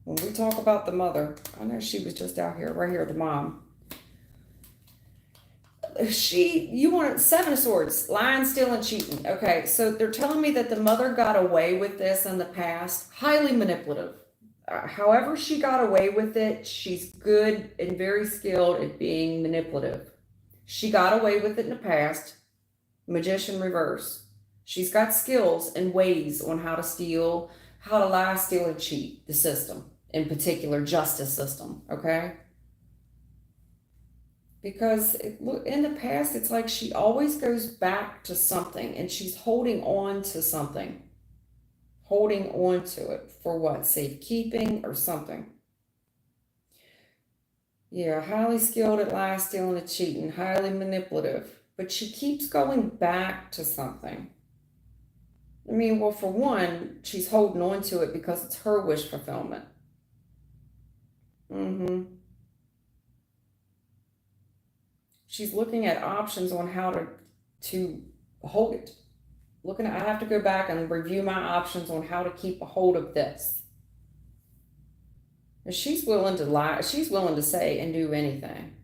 when we talk about the mother, I know she was just out here, right here, the mom. You want Seven of Swords, lying, stealing, cheating. Okay, so they're telling me that the mother got away with this in the past. Highly manipulative. However she got away with it, she's good and very skilled at being manipulative. She got away with it in the past. Magician reverse. She's got skills and ways on how to steal, how to lie, steal, and cheat the system, in particular, justice system, okay? Because in the past, it's like she always goes back to something and she's holding on to something. Holding on to it for what? Safekeeping or something. Yeah, highly skilled at lie, stealing, and cheating. Highly manipulative. But she keeps going back to something. I mean, well, for one, she's holding on to it because it's her wish fulfillment. She's looking at options on how to hold it. I have to go back and review my options on how to keep a hold of this. And she's willing to lie. She's willing to say and do anything.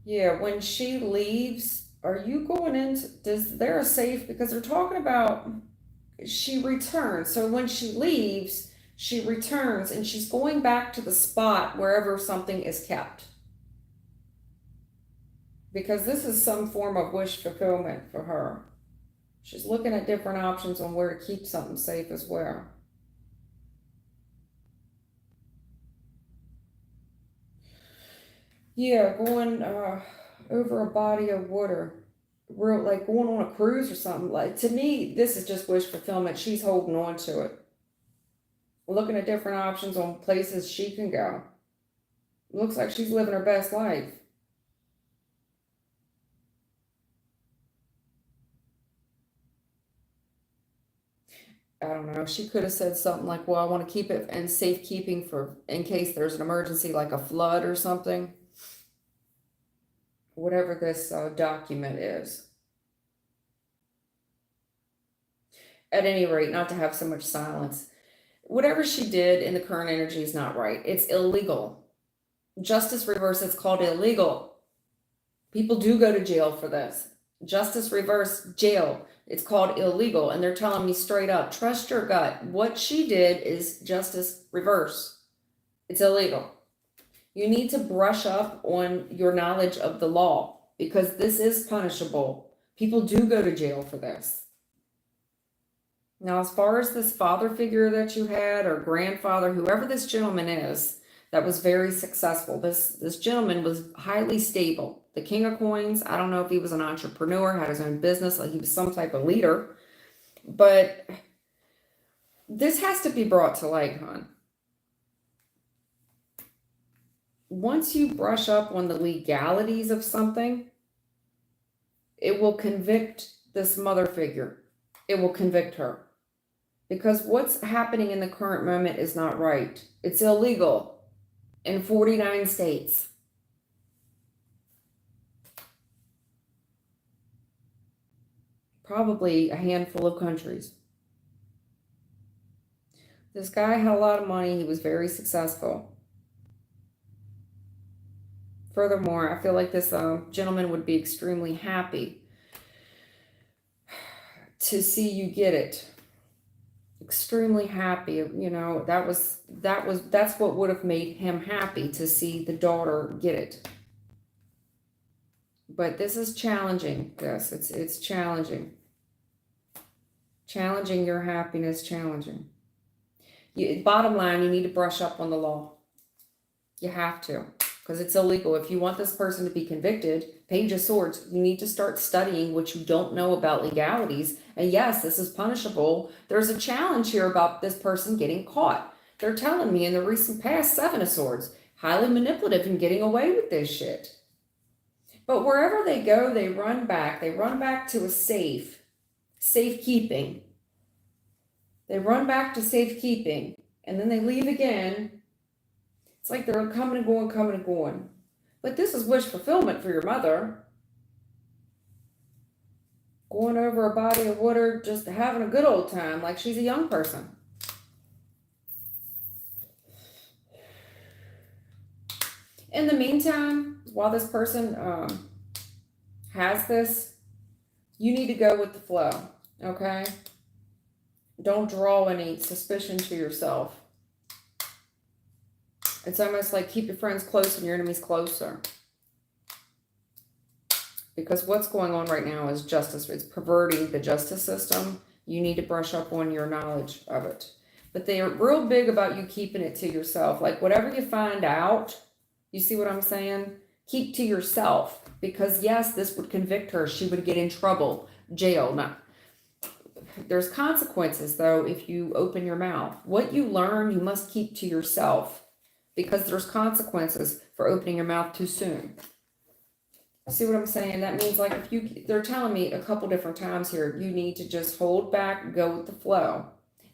Yeah, when she leaves, are you going into, there a safe? Because they're talking about she returns. So when she leaves, she returns and she's going back to the spot wherever something is kept. Because this is some form of wish fulfillment for her. She's looking at different options on where to keep something safe as well. Yeah, going over a body of water. Like going on a cruise or something. Like, to me, this is just wish fulfillment. She's holding on to it. Looking at different options on places she can go. Looks like she's living her best life. I don't know. She could have said something like, well, I want to keep it in safekeeping in case there's an emergency, like a flood or something. Whatever this document is. At any rate, not to have so much silence. Whatever she did in the current energy is not right. It's illegal. Justice reverse, it's called illegal. People do go to jail for this. Justice reverse, jail. It's called illegal. And they're telling me straight up, trust your gut. What she did is justice reverse. It's illegal. You need to brush up on your knowledge of the law because this is punishable. People do go to jail for this. Now, as far as this father figure that you had or grandfather, whoever this gentleman is, that was very successful. This gentleman was highly stable. The King of Coins, I don't know if he was an entrepreneur, had his own business, like he was some type of leader. But this has to be brought to light, hon. Once you brush up on the legalities of something, it will convict this mother figure. It will convict her. Because what's happening in the current moment is not right. It's illegal in 49 states. Probably a handful of countries. This guy had a lot of money. He was very successful. Furthermore, I feel like this gentleman would be extremely happy to see you get it. Extremely happy. You know, that's what would have made him happy, to see the daughter get it. But this is challenging. This it's challenging. Challenging your happiness, challenging. Bottom line, you need to brush up on the law. You have to, because it's illegal. If you want this person to be convicted, Page of Swords, you need to start studying what you don't know about legalities. And yes, this is punishable. There's a challenge here about this person getting caught. They're telling me in the recent past, Seven of Swords, highly manipulative and getting away with this shit. But wherever they go, they run back. They run back to a safekeeping. They run back to safekeeping, and then they leave again. It's like they're coming and going, coming and going. But this is wish fulfillment for your mother. Going over a body of water, just having a good old time, like she's a young person. In the meantime, while this person has this, you need to go with the flow, okay? Don't draw any suspicion to yourself. It's almost like keep your friends close and your enemies closer. Because what's going on right now is justice. It's perverting the justice system. You need to brush up on your knowledge of it. But they are real big about you keeping it to yourself. Like whatever you find out, you see what I'm saying? Keep to yourself. Because yes, this would convict her. She would get in trouble. Jail. Now, there's consequences though if you open your mouth. What you learn, you must keep to yourself. Because there's consequences for opening your mouth too soon. See what I'm saying? That means like they're telling me a couple different times here, you need to just hold back, go with the flow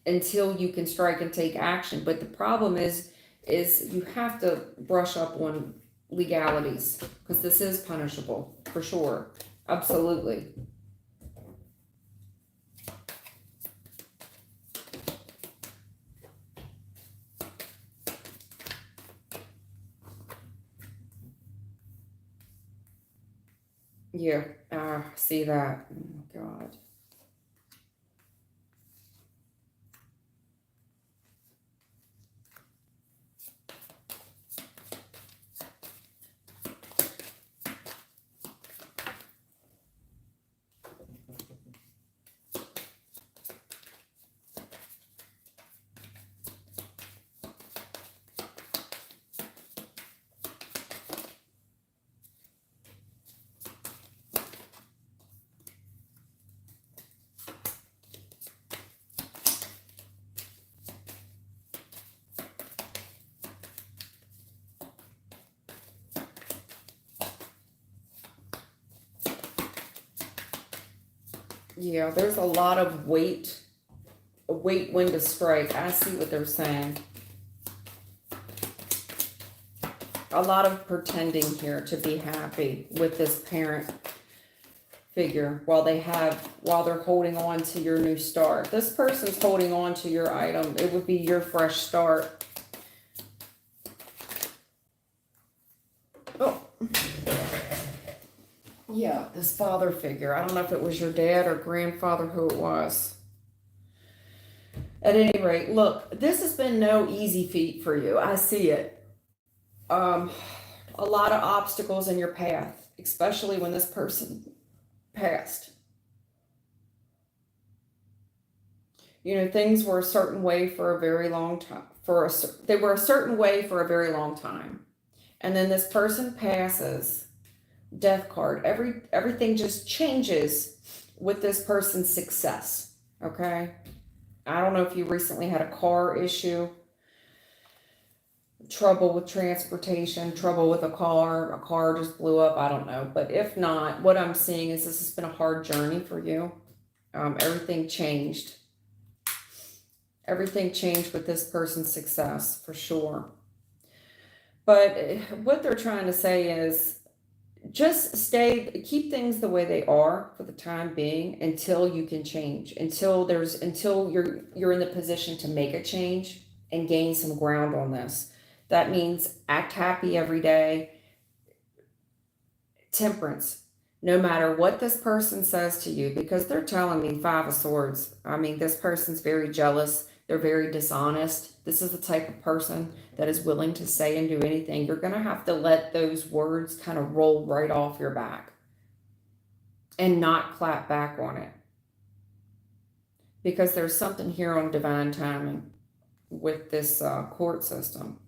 until you can strike and take action. But the problem is you have to brush up on legalities because this is punishable for sure. Absolutely. Yeah, see that. Oh, God. Yeah, there's a lot of wait when to strike. I see what they're saying. A lot of pretending here to be happy with this parent figure while they're holding on to your new start. This person's holding on to your item. It would be your fresh start. Yeah, this father figure. I don't know if it was your dad or grandfather who it was. At any rate, look, this has been no easy feat for you. I see it. Um, a lot of obstacles in your path, especially when this person passed. You know, things were a certain way for a very long time. They were a certain way for a very long time, and then this person passes. Death card. Everything just changes with this person's success. Okay. I don't know if you recently had a car issue, trouble with transportation, trouble with a car just blew up. I don't know. But if not, what I'm seeing is this has been a hard journey for you. Everything changed. Everything changed with this person's success for sure. But what they're trying to say is just keep things the way they are for the time being until you can change, until you're in the position to make a change and gain some ground on this. That means act happy every day. Temperance, no matter what this person says to you, because they're telling me Five of Swords. I mean, this person's very jealous. They're very dishonest. This is the type of person that is willing to say and do anything. You're going to have to let those words kind of roll right off your back and not clap back on it. Because there's something here on divine timing with this court system.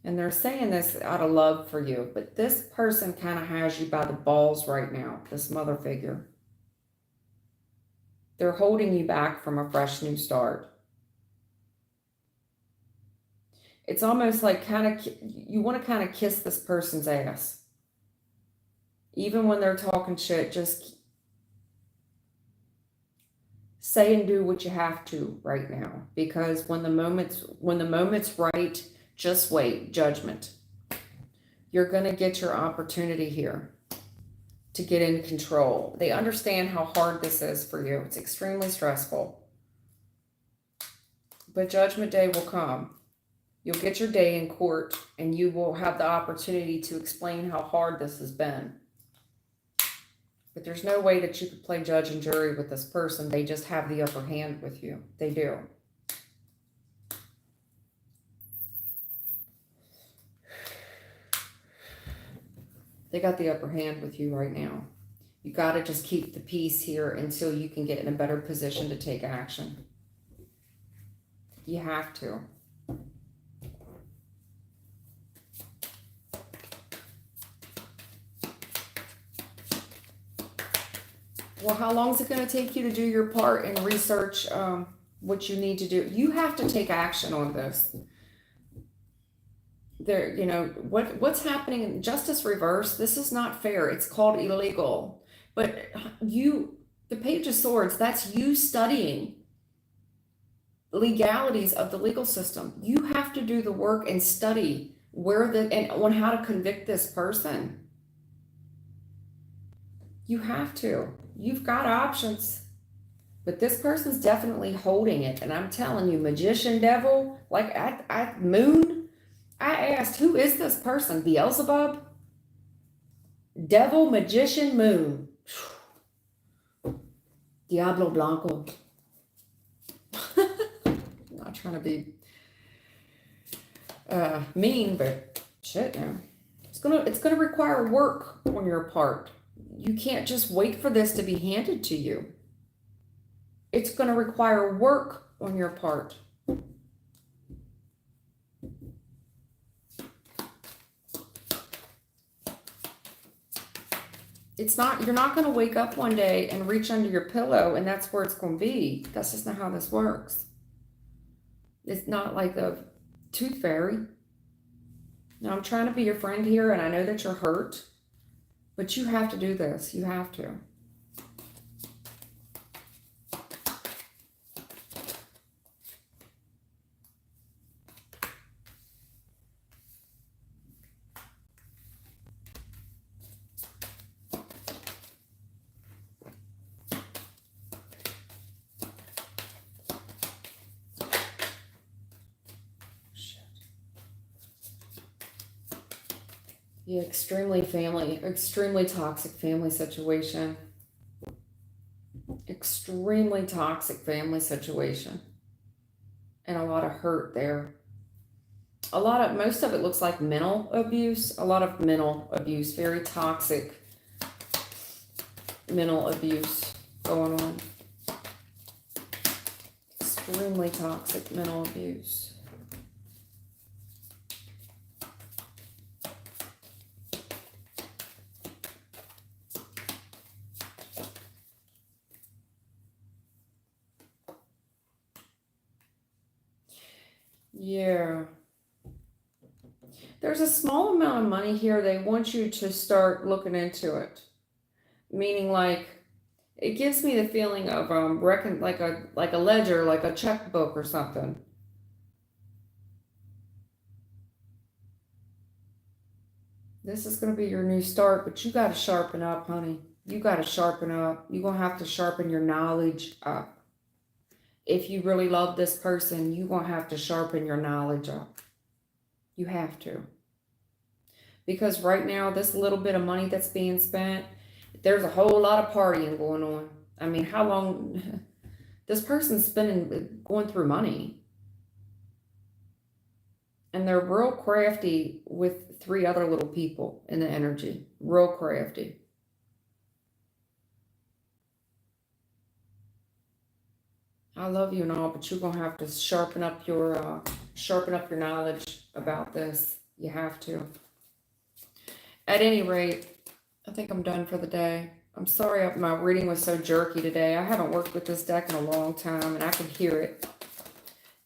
And they're saying this out of love for you. But this person kind of has you by the balls right now, this mother figure. They're holding you back from a fresh new start. It's almost like you want to kind of kiss this person's ass. Even when they're talking shit, just say and do what you have to right now. Because when the moment's right, just wait. Judgment. You're going to get your opportunity here to get in control. They understand how hard this is for you. It's extremely stressful. But Judgment Day will come. You'll get your day in court, and you will have the opportunity to explain how hard this has been. But there's no way that you could play judge and jury with this person. They just have the upper hand with you. They do. They got the upper hand with you right now. You got to just keep the peace here until you can get in a better position to take action. You have to. Well, how long is it going to take you to do your part and research what you need to do? You have to take action on this. There, you know, what's happening in justice reverse, this is not fair. It's called illegal. But the Page of Swords, that's you studying legalities of the legal system. You have to do the work and study and on how to convict this person. You have to. You've got options. But this person's definitely holding it. And I'm telling you, magician, devil, like moon, I asked, who is this person? Beelzebub? Devil, magician, moon. Diablo Blanco. Not trying to be mean, but shit, man. It's gonna require work on your part. You can't just wait for this to be handed to you. It's going to require work on your part. You're not going to wake up one day and reach under your pillow and that's where it's going to be. That's just not how this works. It's not like the tooth fairy. Now, I'm trying to be your friend here and I know that you're hurt. But you have to do this. You have to. Yeah, extremely toxic family situation. Extremely toxic family situation. And a lot of hurt there. Most of it looks like mental abuse. A lot of mental abuse. Very toxic mental abuse going on. Extremely toxic mental abuse. Yeah. There's a small amount of money here. They want you to start looking into it. Meaning like it gives me the feeling of like a ledger, like a checkbook or something. This is gonna be your new start, but you gotta sharpen up, honey. You gotta sharpen up. You're gonna have to sharpen your knowledge up. If you really love this person, you're gonna have to sharpen your knowledge up. You have to. Because right now, this little bit of money that's being spent, there's a whole lot of partying going on. I mean, how long this person's going through money, and they're real crafty with 3 other little people in the energy. Real crafty. I love you and all, but you're gonna have to sharpen up your knowledge about this. You have to. At any rate, I think I'm done for the day. I'm sorry my reading was so jerky today. I haven't worked with this deck in a long time, and I can hear it.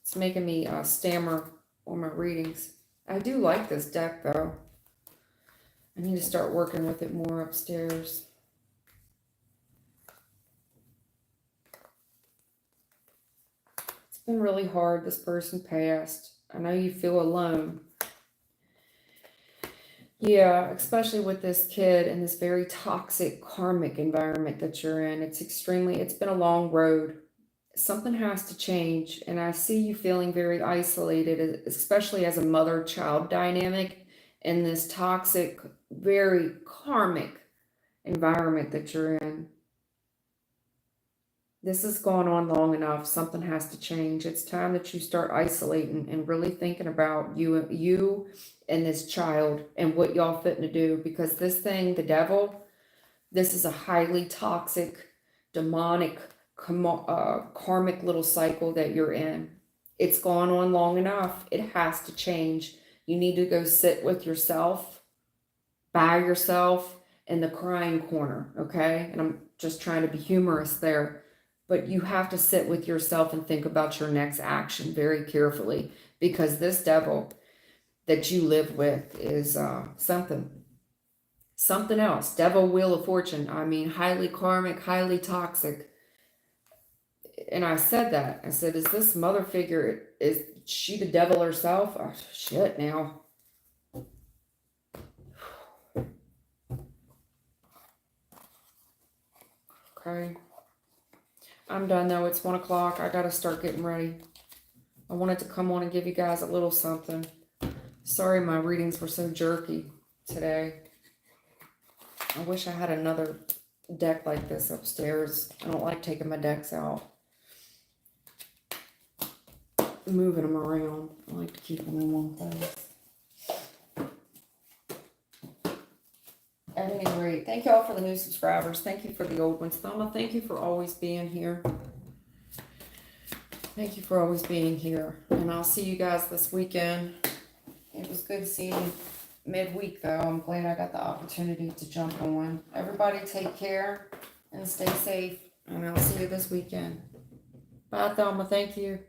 It's making me stammer on my readings. I do like this deck, though. I need to start working with it more upstairs. It's been really hard. This person passed. I know you feel alone. Yeah, especially with this kid and this very toxic karmic environment that you're in. It's been a long road. Something has to change, and I see you feeling very isolated, especially as a mother-child dynamic in this toxic, very karmic environment that you're in. This has gone on long enough. Something has to change. It's time that you start isolating and really thinking about you and this child and what y'all fitting to do, because this thing, the devil, this is a highly toxic, demonic, karmic little cycle that you're in. It's gone on long enough. It has to change. You need to go sit with yourself, by yourself, in the crying corner, okay? And I'm just trying to be humorous there. But you have to sit with yourself and think about your next action very carefully, because this devil that you live with is something else. Devil, Wheel of Fortune. I mean, highly karmic, highly toxic. And I said that. I said, is this mother figure, is she the devil herself? Oh, shit now. Okay. I'm done though. It's 1 o'clock. I gotta start getting ready. I wanted to come on and give you guys a little something. Sorry my readings were so jerky today. I wish I had another deck like this upstairs. I don't like taking my decks out, moving them around. I like to keep them in one place. At any rate, thank y'all for the new subscribers. Thank you for the old ones. Thelma, thank you for always being here. Thank you for always being here. And I'll see you guys this weekend. It was good seeing you midweek, though. I'm glad I got the opportunity to jump on. Everybody take care and stay safe. And I'll see you this weekend. Bye, Thelma. Thank you.